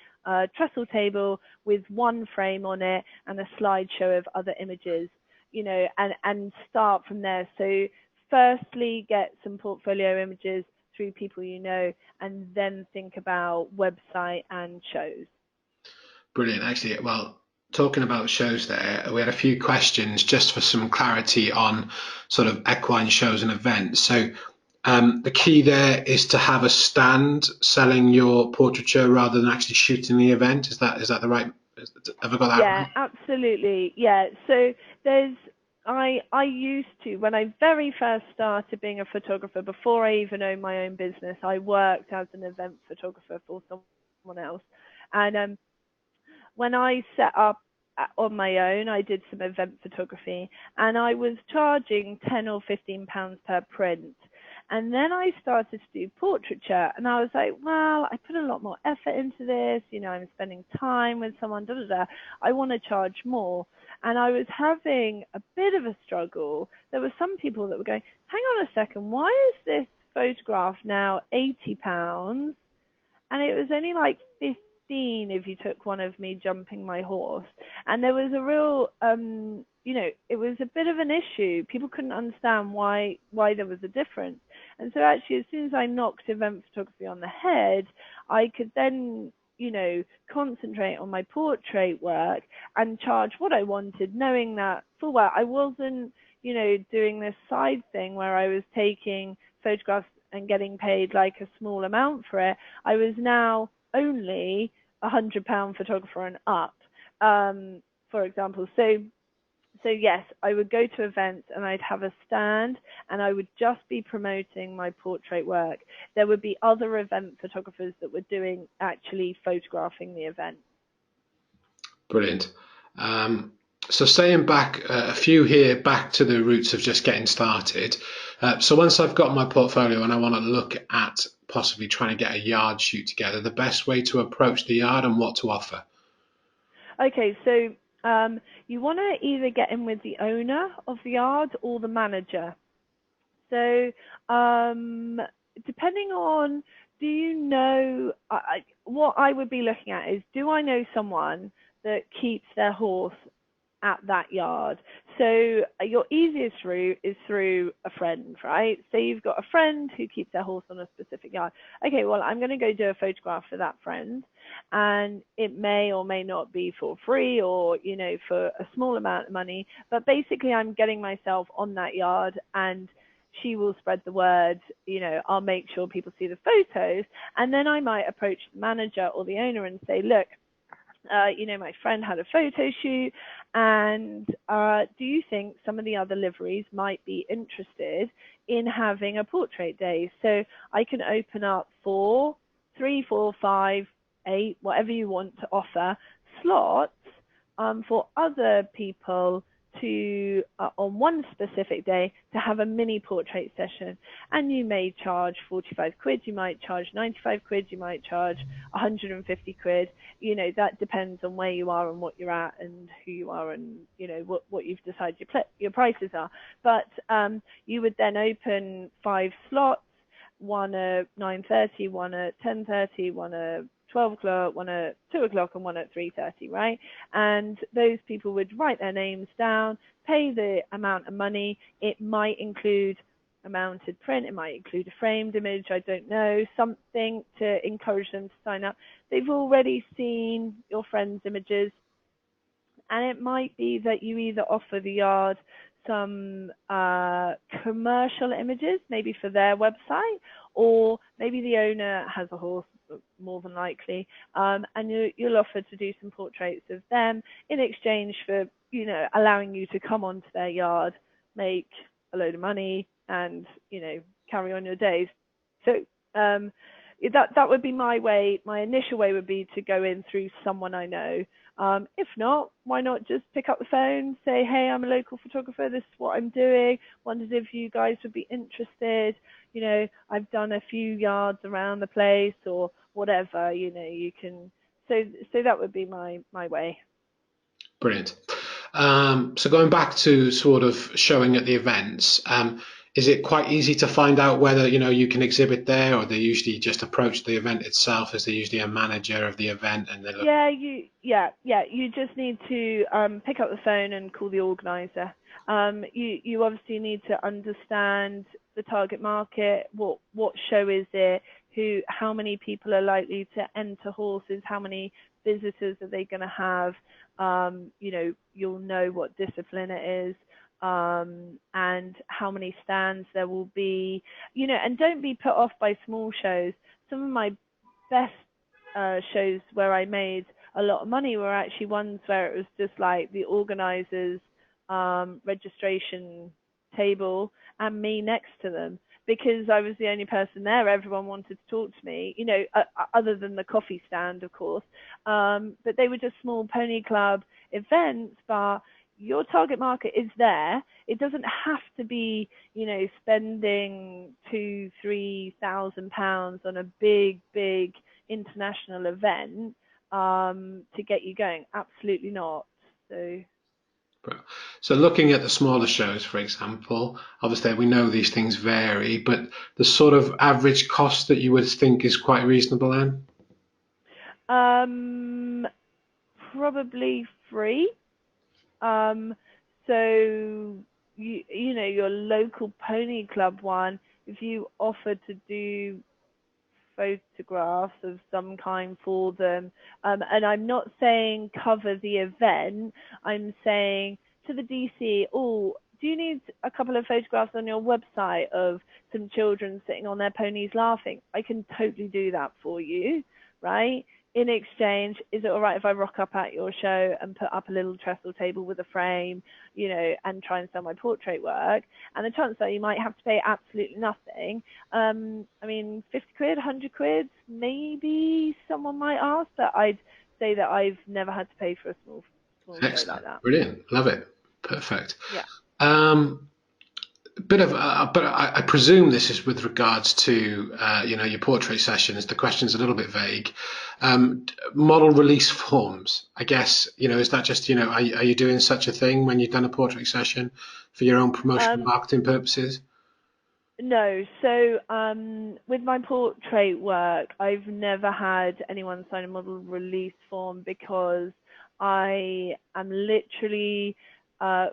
trestle table with one frame on it and a slideshow of other images, and start from there. So firstly, get some portfolio images through people you know, and then think about website and shows. Brilliant. Actually, well, talking about shows there, we had a few questions just for some clarity on sort of equine shows and events. So the key there is to have a stand selling your portraiture rather than actually shooting the event. Is that the right? Have I got that Yeah, right? absolutely. Yeah. So I used to, when I very first started being a photographer, before I even owned my own business, I worked as an event photographer for someone else. And when I set up on my own, I did some event photography, and I was charging £10 or £15 per print. And then I started to do portraiture, and I was like, well, I put a lot more effort into this. I'm spending time with someone, da da da. I want to charge more. And I was having a bit of a struggle. There were some people that were going, hang on a second, why is this photograph now £80? And it was only like 15 if you took one of me jumping my horse. And there was a real, it was a bit of an issue. People couldn't understand why there was a difference. And so actually, as soon as I knocked event photography on the head, I could then, concentrate on my portrait work and charge what I wanted, knowing that full well I wasn't, doing this side thing where I was taking photographs and getting paid like a small amount for it. I was now only £100 photographer and up, for example. So yes, I would go to events and I'd have a stand and I would just be promoting my portrait work. There would be other event photographers that were doing actually photographing the event. Brilliant. So staying back a few here, back to the roots of just getting started. So once I've got my portfolio and I want to look at possibly trying to get a yard shoot together, the best way to approach the yard and what to offer. Okay, so you want to either get in with the owner of the yard or the manager. So depending on, do you know, what I would be looking at is, do I know someone that keeps their horse at that yard? So your easiest route is through a friend, right? Say you've got a friend who keeps their horse on a specific yard. Okay, well, I'm going to go do a photograph for that friend, and it may or may not be for free or, for a small amount of money, but basically I'm getting myself on that yard and she will spread the word, I'll make sure people see the photos, and then I might approach the manager or the owner and say, look, my friend had a photo shoot, and do you think some of the other liveries might be interested in having a portrait day? So I can open up 4, 3, 4, 5, 8, whatever you want to offer, slots for other people to, on one specific day, to have a mini portrait session. And you may charge 45 quid, you might charge 95 quid, you might charge 150 quid. That depends on where you are and what you're at and who you are and, what you've decided your prices are. But you would then open 5 slots, one at 9:30, one at 10:30, one at 12 o'clock, one at 2 o'clock, and one at 3:30, right? And those people would write their names down, pay the amount of money. It might include a mounted print, it might include a framed image, I don't know, something to encourage them to sign up. They've already seen your friend's images, and it might be that you either offer the yard some commercial images, maybe for their website, or maybe the owner has a horse, more than likely, and you'll offer to do some portraits of them in exchange for, allowing you to come onto their yard, make a load of money, and, carry on your days. So that would be my way. My initial way would be to go in through someone I know. If not, why not just pick up the phone, say, hey, I'm a local photographer, this is what I'm doing, wondered if you guys would be interested. I've done a few yards around the place or whatever, you can. So that would be my way. Brilliant. So going back to sort of showing at the events, is it quite easy to find out whether you can exhibit there, or they usually just approach the event itself? Is there usually a manager of the event and they look? You just need to pick up the phone and call the organizer. You obviously need to understand the target market. What show is it? How many people are likely to enter horses? How many visitors are they going to have? You'll know what discipline it is, and how many stands there will be. And don't be put off by small shows. Some of my best shows where I made a lot of money were actually ones where it was just like the organizers' registration table and me next to them, because I was the only person there. Everyone wanted to talk to me, other than the coffee stand, of course. But they were just small pony club events, but your target market is there. It doesn't have to be, spending £2,000-3,000 on a big international event to get you going. Absolutely not. So So looking at the smaller shows, for example, obviously we know these things vary, but the sort of average cost that you would think is quite reasonable then? um, probably free. Um, so your local pony club one, if you offer to do photographs of some kind for them, and I'm not saying cover the event, I'm saying to the DC, oh, do you need a couple of photographs on your website of some children sitting on their ponies laughing? I can totally do that for you, right? In exchange, is it all right if I rock up at your show and put up a little trestle table with a frame, and try and sell my portrait work? And the chances are you might have to pay absolutely nothing. I mean, 50 quid, 100 quid, maybe someone might ask, but I'd say that I've never had to pay for a small show like Excellent, that. brilliant, love it, perfect. Yeah. Um, but I presume this is with regards to your portrait sessions. The question's a little bit vague. Model release forms, I guess. Is that just are you doing such a thing when you've done a portrait session for your own promotional Um, marketing purposes? No, so with my portrait work, I've never had anyone sign a model release form because I am literally uh,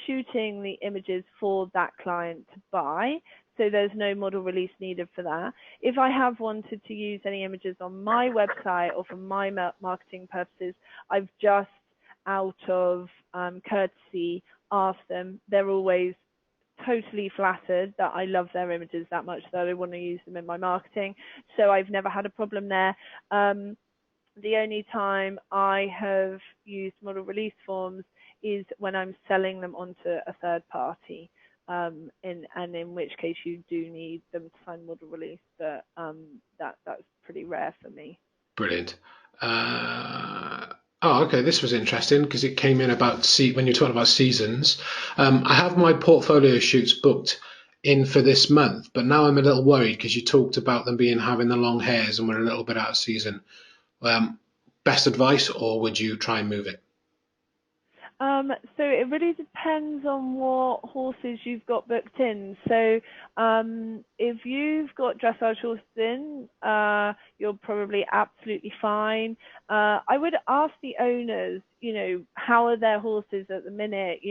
shooting the images for that client to buy. So there's no model release needed for that. If I have wanted to use any images on my website or for my marketing purposes, I've just out of courtesy asked them. They're always totally flattered that I love their images that much that I want to use them in my marketing. So I've never had a problem there. The only time I have used model release forms is when I'm selling them onto a third party. In which case you do need them to sign model release, but that's pretty rare for me. Brilliant. Okay, this was interesting because it came in about when you're talking about seasons. I have my portfolio shoots booked in for this month, but now I'm a little worried because you talked about them having the long hairs and we're a little bit out of season. Um, Best advice, or would you try and move it? So it really depends on what horses you've got booked in. So if you've got dressage horses in, you're probably absolutely fine. I would ask the owners, how are their horses at the minute?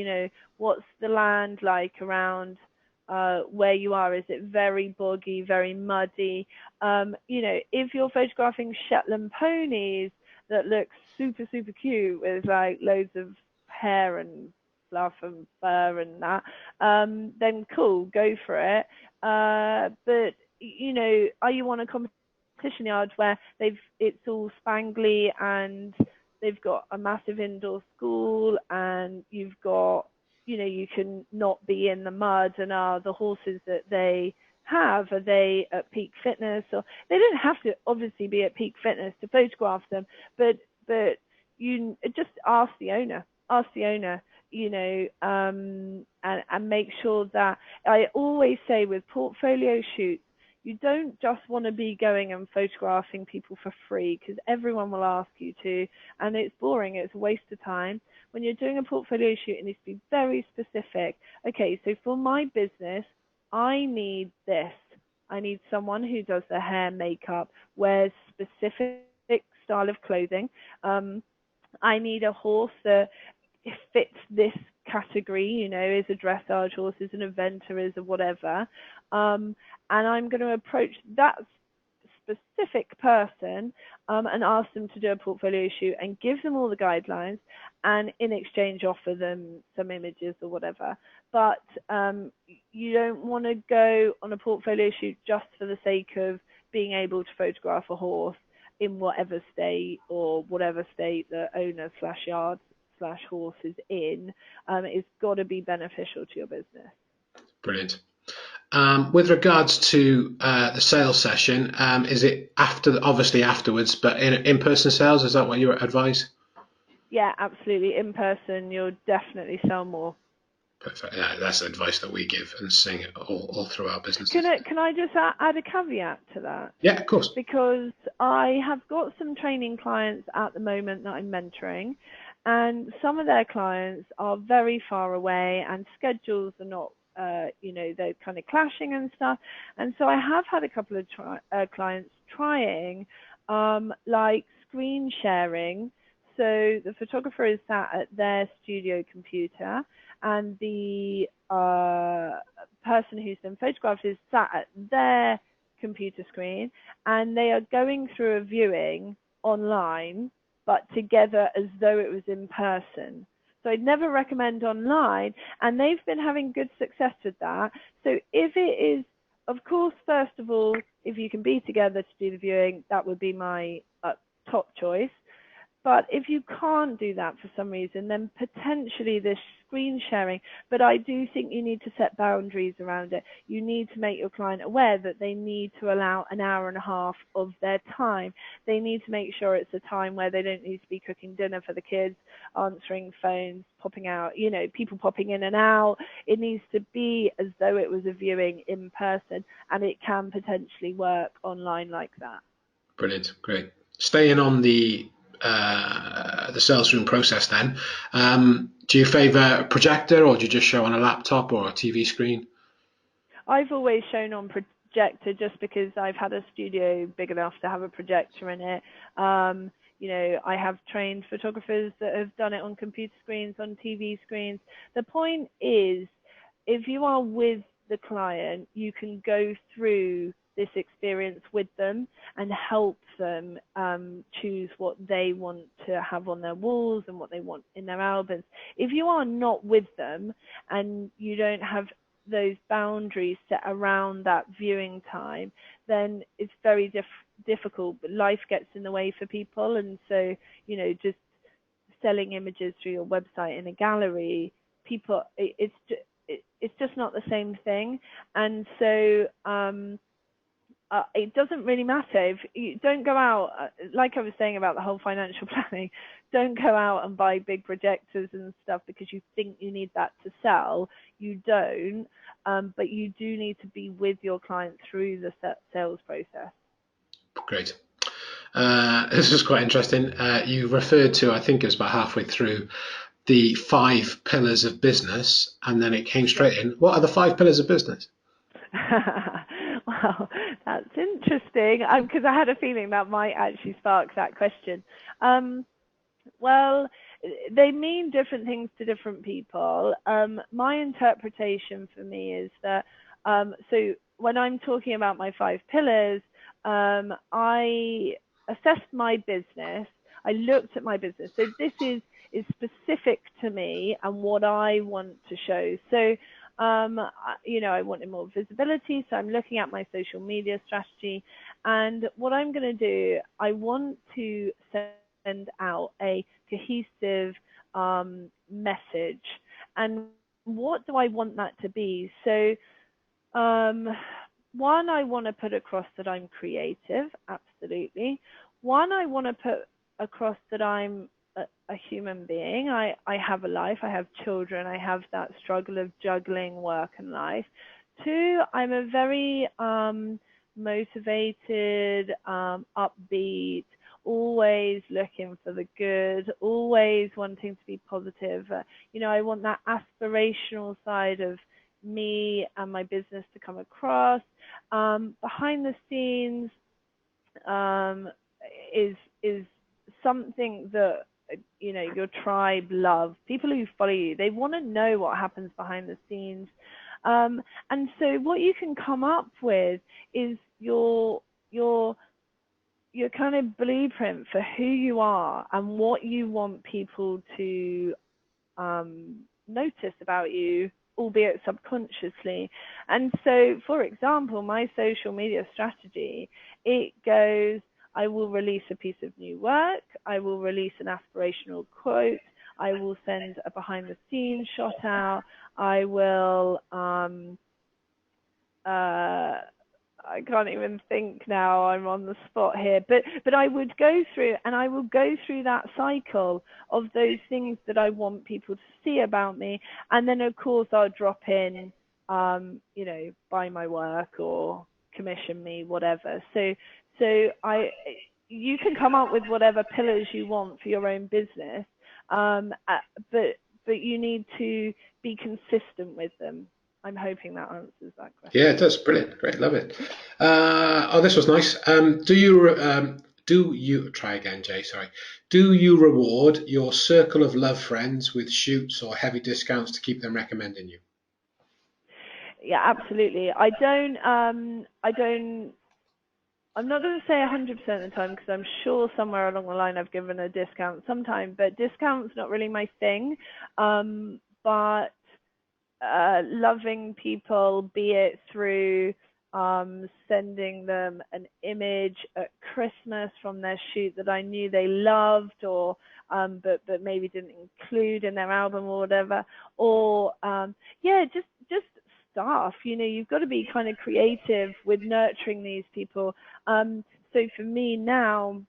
What's the land like around where you are? Is it very boggy, very muddy? If you're photographing Shetland ponies that look super cute with like loads of hair and fluff and fur and that, then cool, go for it. But are you on a competition yard where it's all spangly and they've got a massive indoor school and you've got, you can not be in the mud, and are the horses that they have, are they at peak fitness? Or they don't have to obviously be at peak fitness to photograph them, but you just ask the owner, and make sure that, I always say with portfolio shoots, you don't just want to be going and photographing people for free because everyone will ask you to, and it's boring, it's a waste of time. When you're doing a portfolio shoot, it needs to be very specific. Okay, so for my business, I need this. I need someone who does their hair, makeup, wears specific style of clothing. I need a horse that fits this category, is a dressage horse, is an eventer, is a whatever. And I'm going to approach that specific person and ask them to do a portfolio shoot and give them all the guidelines, and in exchange offer them some images or whatever. But you don't want to go on a portfolio shoot just for the sake of being able to photograph a horse in whatever state or whatever state the owner / yard / horse is in. It's got to be beneficial to your business. Brilliant. With regards to the sales session, is it obviously afterwards, but in-person sales, is that what you advise? Yeah, absolutely. In person, you'll definitely sell more. Perfect. Yeah, that's advice that we give and sing it all through our Can businesses. I just add a caveat to that? Yeah, of course. Because I have got some training clients at the moment that I'm mentoring, and some of their clients are very far away and schedules are not, they're kind of clashing and stuff. And so I have had a couple of clients trying like screen sharing. So the photographer is sat at their studio computer, and the person who's been photographed is sat at their computer screen, and they are going through a viewing online, but together as though it was in person. So I'd never recommend online, and they've been having good success with that. So if it is, of course, first of all, if you can be together to do the viewing, that would be my top choice. But if you can't do that for some reason, then potentially this screen sharing. But I do think you need to set boundaries around it. You need to make your client aware that they need to allow an hour and a half of their time. They need to make sure it's a time where they don't need to be cooking dinner for the kids, answering phones, popping out, people popping in and out. It needs to be as though it was a viewing in person, and it can potentially work online like that. Brilliant. Great. Staying on the sales room process then, do you favour a projector, or do you just show on a laptop or a TV screen? I've always shown on projector just because I've had a studio big enough to have a projector in it. I have trained photographers that have done it on computer screens, on TV screens. The point is, if you are with the client, you can go through this experience with them and help them choose what they want to have on their walls and what they want in their albums. If you are not with them and you don't have those boundaries set around that viewing time, then it's very difficult. But life gets in the way for people, and so just selling images through your website in a gallery, it's just not the same thing. And so it doesn't really matter if you don't go out, like I was saying about the whole financial planning, don't go out and buy big projectors and stuff because you think you need that to sell. You don't, but you do need to be with your client through the sales process. Great. This is quite interesting. You referred to, I think it was about halfway through, the 5 pillars of business, and then it came Yep. straight in. What are the 5 pillars of business? Well, that's interesting because I had a feeling that might actually spark that question. Well, they mean different things to different people. My interpretation for me is that, so when I'm talking about my 5 pillars, I assessed my business. I looked at my business. So this is specific to me and what I want to show. So, I wanted more visibility. So I'm looking at my social media strategy. And what I'm going to do, I want to send out a cohesive message. And what do I want that to be? So, one, I want to put across that I'm creative, absolutely. One, I want to put across that I'm a human being. I have a life, I have children, I have that struggle of juggling work and life. Two, I'm a very motivated, upbeat, always looking for the good, always wanting to be positive. I want that aspirational side of me and my business to come across. Behind the scenes is something that your tribe love. People who follow you, they want to know what happens behind the scenes. And so what you can come up with is your kind of blueprint for who you are and what you want people to notice about you, albeit subconsciously. And so, for example, my social media strategy, it goes, I will release a piece of new work, I will release an aspirational quote, I will send a behind the scenes shot out, I will I can't even think now. I'm on the spot here. But I would go through, and I will go through that cycle of those things that I want people to see about me, and then of course I'll drop in, buy my work or commission me, whatever. So you can come up with whatever pillars you want for your own business, um, uh, but but you need to be consistent with them. I'm hoping that answers that Yeah, question. it does. Brilliant. Great. Love it. Oh, this was nice. Do you try again, Jay? Sorry. Do you reward your circle of love friends with shoots or heavy discounts to keep them recommending you? Yeah, absolutely. I'm not going to say 100% of the time because I'm sure somewhere along the line I've given a discount sometime, but discount's not really my thing. But loving people, be it through sending them an image at Christmas from their shoot that I knew they loved, or but maybe didn't include in their album or whatever, or yeah, just staff. You've got to be kind of creative with nurturing these people. So for me now,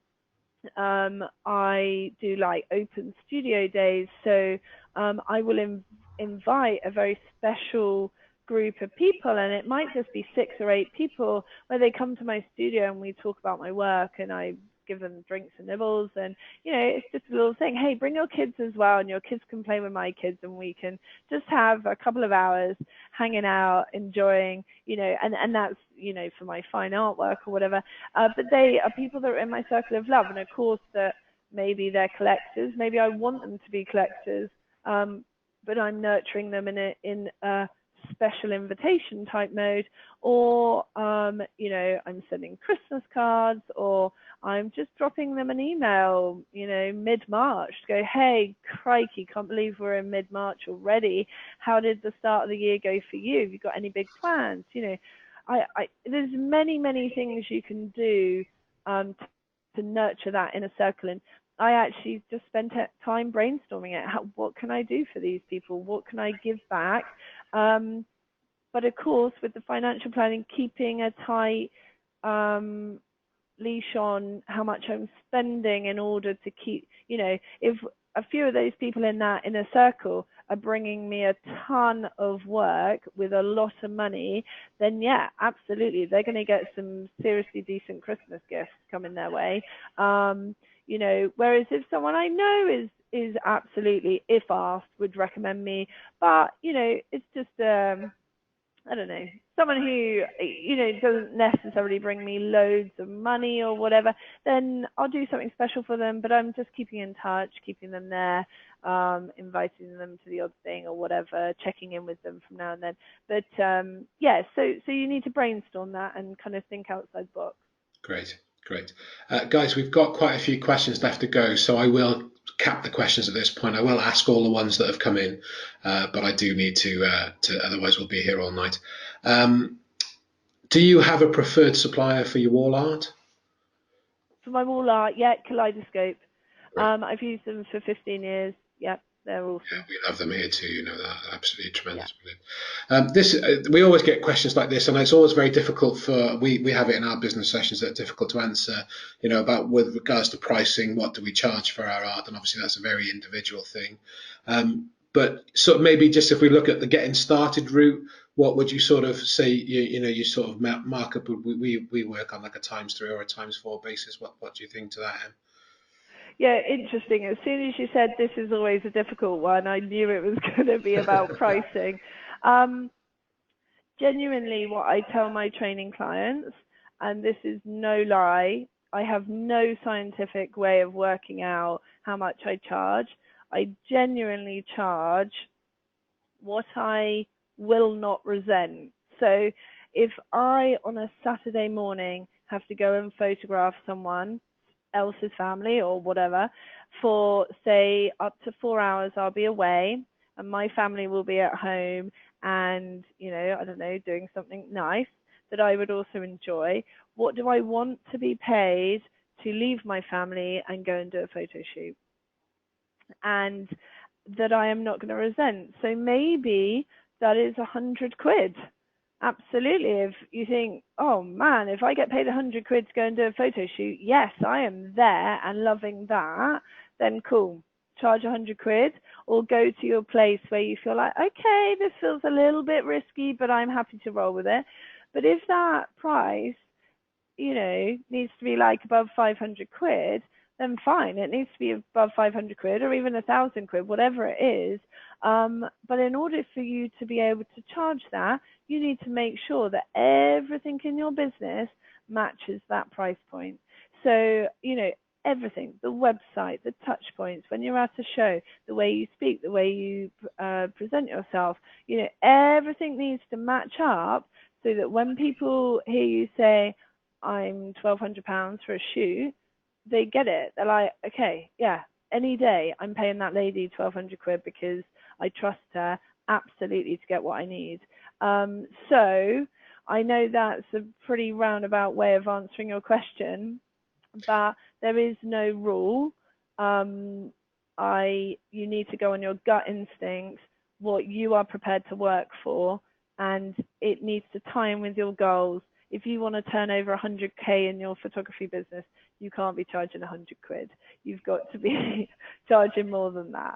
I do like open studio days. So I will invite a very special group of people, and it might just be 6 or 8 people, where they come to my studio and we talk about my work, and I give them drinks and nibbles, and it's just a little thing. Hey, bring your kids as well, and your kids can play with my kids, and we can just have a couple of hours hanging out, enjoying, and that's for my fine artwork or whatever. But they are people that are in my circle of love, and of course that maybe they're collectors. Maybe I want them to be collectors, but I'm nurturing them in a special invitation type mode, or I'm sending Christmas cards, or I'm just dropping them an email, mid-March to go, hey, crikey, can't believe we're in mid-March already. How did the start of the year go for you? Have you got any big plans? There's many things you can do to nurture that inner circle. And I actually just spent time brainstorming it. What can I do for these people? What can I give back? But of course, with the financial planning, keeping a tight leash on how much I'm spending in order to keep, if a few of those people in that inner circle are bringing me a ton of work with a lot of money, then yeah, absolutely, they're going to get some seriously decent Christmas gifts coming their way. Whereas if someone I know is absolutely, if asked, would recommend me, but it's just I don't know, someone who, doesn't necessarily bring me loads of money or whatever, then I'll do something special for them, but I'm just keeping in touch, keeping them there, inviting them to the odd thing or whatever, checking in with them from now and then. But yeah, so you need to brainstorm that and kind of think outside the box. Great, great. Guys, we've got quite a few questions left to go, so I will cap the questions at this point. I will ask all the ones that have come in, but I do need to otherwise we'll be here all night. Um, do you have a preferred supplier for your wall art? For my wall art, yeah, Kaleidoscope. Great. I've used them for 15 years. Yeah, they're Yeah, awesome. we love them here too. You know that, absolutely Yeah. tremendous. Brilliant. This we always get questions like this, and it's always very difficult for we have it in our business sessions that are difficult to answer. About with regards to pricing, what do we charge for our art, and obviously that's a very individual thing. But sort of maybe just if we look at the getting started route, what would you sort of say? You sort of mark up. We work on like a times 3 or a times 4 basis. What do you think to that, Em? Yeah, interesting. As soon as you said this is always a difficult one, I knew it was going to be about pricing. Um, Genuinely, what I tell my training clients, and this is no lie, I have no scientific way of working out how much I charge. I genuinely charge what I will not resent. So if I, on a Saturday morning, have to go and photograph someone else's family or whatever for, say, up to 4 hours, I'll be away and my family will be at home and, I don't know, doing something nice that I would also enjoy. What do I want to be paid to leave my family and go and do a photo shoot? And that I am not going to resent. So maybe that is £100. Absolutely. If you think, oh man, if I get paid 100 quid to go and do a photo shoot, yes, I am there and loving that, then cool. Charge 100 quid, or go to your place where you feel like, okay, this feels a little bit risky, but I'm happy to roll with it. But if that price, needs to be like above 500 quid, then fine. It needs to be above 500 quid or even 1,000 quid, whatever it is. But in order for you to be able to charge that, you need to make sure that everything in your business matches that price point. So, everything, the website, the touch points, when you're at a show, the way you speak, the way you present yourself, everything needs to match up so that when people hear you say, I'm £1,200 for a shoot, they get it. They're like, okay, yeah, any day I'm paying that lady 1,200 quid because I trust her absolutely to get what I need. So I know that's a pretty roundabout way of answering your question, but there is no rule. You need to go on your gut instincts, what you are prepared to work for, and it needs to tie in with your goals. If you want to turn over 100k in your photography business, you can't be charging 100 quid. You've got to be charging more than that.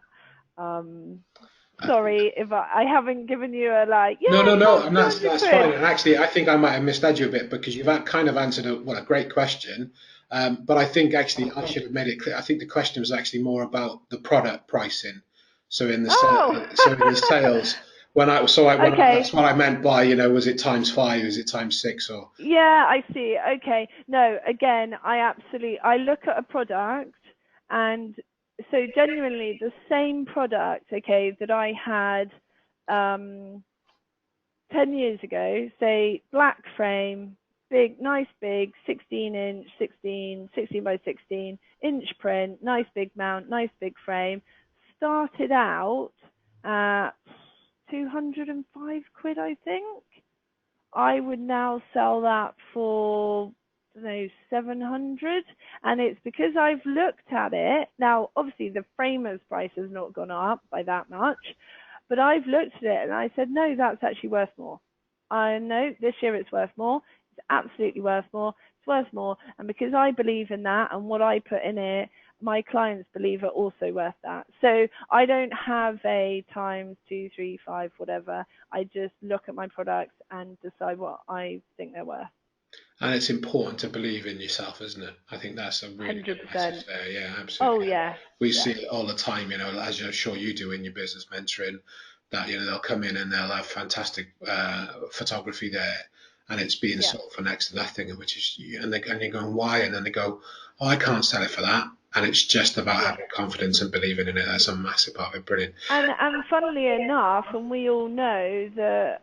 Sorry if I haven't given you a No, yeah, no, no, charge and that's 200 that's quid. fine. And actually, I think I might have misled you a bit because you've kind of answered a great question. But I think actually I should have made it clear. I think the question was actually more about the product pricing. So in the Oh, sales, okay. that's what I meant by was it times five? Is it times six? Or Yeah, I see. Okay. No, again, I look at a product, and so genuinely the same product, okay, that I had um 10 years ago, say black frame, big, nice big, 16-inch, 16 by 16-inch print, nice big mount, nice big frame, started out at 205 quid, I think. I would now sell that for, I don't know, 700. And it's because I've looked at it. Now, obviously, the framer's price has not gone up by that much, but I've looked at it and I said, no, that's actually worth more. I know this year it's worth more. It's absolutely worth more. It's worth more. And because I believe in that and what I put in it, my clients believe are also worth that. So I don't have a times two, three, five, whatever. I just look at my products and decide what I think they're worth. and it's important to believe in yourself, isn't it? I think that's a really good message 100%. there. Yeah, Oh, absolutely. yeah. We see Yeah. it all the time, as I'm sure you do in your business mentoring, that they'll come in and they'll have fantastic photography there, and it's being Yeah. sold for next to nothing, and you're going why, and then they go, oh, I can't sell it for that, and it's just about Yeah. having confidence and believing in it. That's a massive part of it. Brilliant. And funnily enough, and we all know that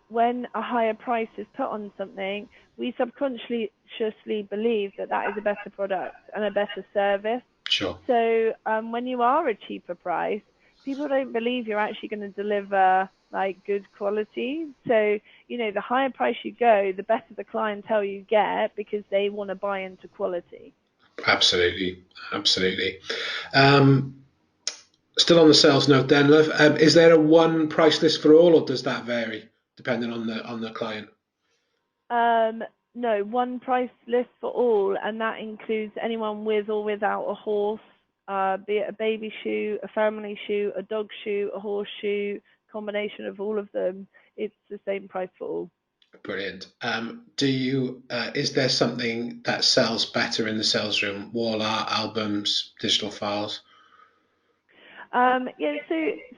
when a higher price is put on something, we subconsciously believe that that is a better product and a better service. Sure. So when you are a cheaper price, people don't believe you're actually going to deliver like good quality. So the higher price you go, the better the clientele you get because they want to buy into quality. Absolutely, absolutely. Um, Still on the sales note, then, love. Is there a one price list for all, or does that vary depending on the client? Um, no, one price list for all, and that includes anyone with or without a horse, be it a baby shoe, a family shoe, a dog shoe, a horse shoe, combination of all of them. It's the same price for all. Brilliant. Do you? Is there something that sells better in the sales room? Wall art, albums, digital files. Yeah,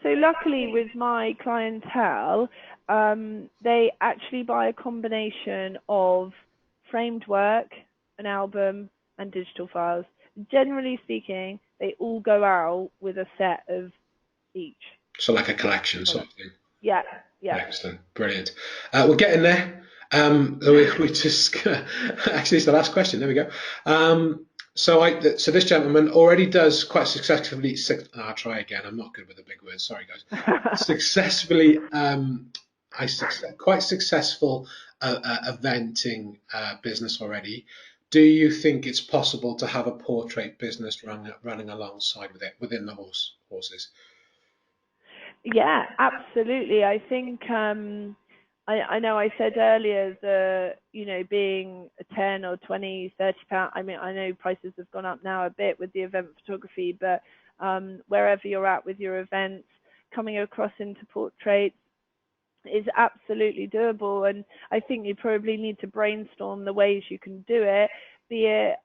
so luckily with my clientele, they actually buy a combination of framed work, an album, and digital files. Generally speaking, they all go out with a set of each So like a collection sort product. of thing. Yeah, yeah. Excellent, brilliant. We're getting there. We just actually it's the last question. There we go. So this gentleman already does quite successfully. I'll try again. I'm not good with the big words. Sorry, guys. Successfully, quite successful eventing business already. Do you think it's possible to have a portrait business running alongside with it within the horses? Yeah, absolutely. I think I know I said earlier the, being a 10 or 20, 30 pound. I mean, I know prices have gone up now a bit with the event photography, but wherever you're at with your events, coming across into portraits is absolutely doable. And I think you probably need to brainstorm the ways you can do it. Be it,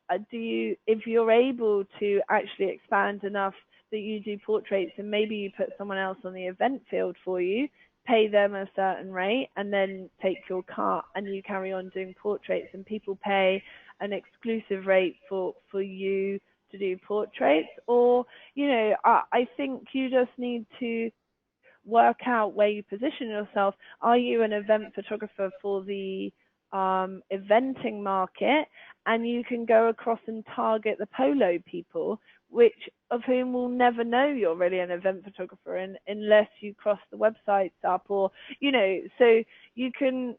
if you're able to actually expand enough that you do portraits and maybe you put someone else on the event field for you, pay them a certain rate and then take your cut and you carry on doing portraits, and people pay an exclusive rate for you to do portraits. Or, I think you just need to work out where you position yourself. Are you an event photographer for the eventing market? And you can go across and target the polo people, which of whom will never know you're really an event photographer unless you cross the websites up, or so you can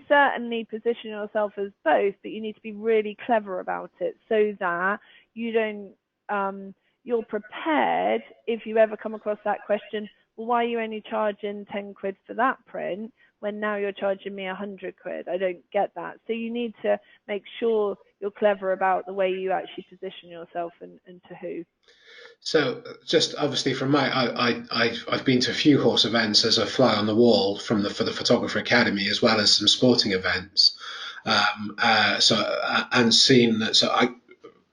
certainly position yourself as both, but you need to be really clever about it so that you don't you're prepared if you ever come across that question, well, why are you only charging 10 quid for that print when now you're charging me 100 quid? I don't get that. So you need to make sure you're clever about the way you actually position yourself and to who. So just obviously from I've been to a few horse events as a fly on the wall for the Photographer Academy, as well as some sporting events. Yeah, And seen that. I'm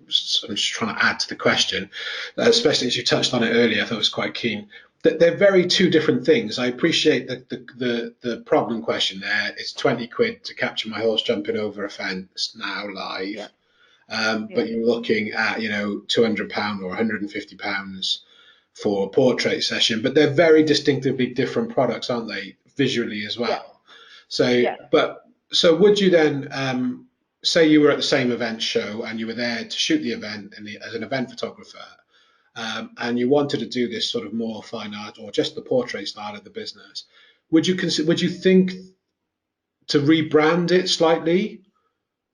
just trying to add to the question, especially as you touched on it earlier. I thought it was quite keen. That they're very two different things. I appreciate that the problem question there is 20 quid to capture my horse jumping over a fence now live. yeah, But yeah, you're looking at, £200 or £150 for a portrait session. But they're very distinctively different products, aren't they, visually as yeah, well? So, yeah. so would you then say you were at the same event show and you were there to shoot the event as an event photographer, and you wanted to do this sort of more fine art or just the portrait style of the business? Would you think to rebrand it slightly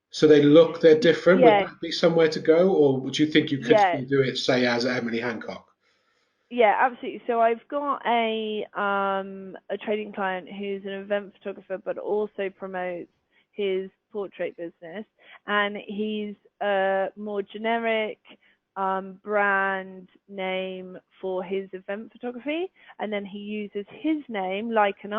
so they're different? Would Yeah, that be somewhere to go, or would you think you could yeah, still do it, say, as Emily Hancock? yeah, absolutely. So I've got a trading client who's an event photographer, but also promotes his portrait business, and he's a more generic brand name for his event photography, and then he uses his name like an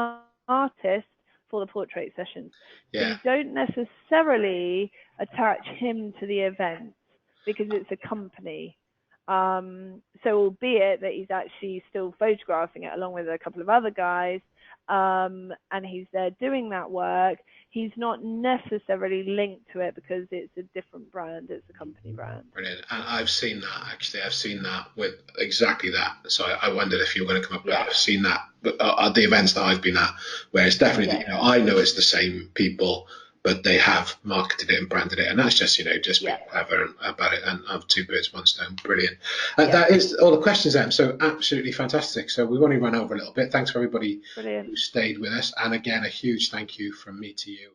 artist for the portrait sessions. So Yeah, you don't necessarily attach him to the event because it's a company. So albeit that he's actually still photographing it along with a couple of other guys, and he's there doing that work, he's not necessarily linked to it because it's a different brand, it's a company brand. brilliant. And I've seen that, actually. I've seen that with exactly that. So I wondered if you were going to come up with Yeah, that. I've seen that but at the events that I've been at, where it's definitely, yeah, I know it's the same people, but they have marketed it and branded it. And that's just, just yeah, being clever about it and have two birds, one stone. Brilliant. yeah. That is all the questions, Em. So absolutely fantastic. So we've only run over a little bit. Thanks for everybody Brilliant. who stayed with us. And again, a huge thank you from me to you.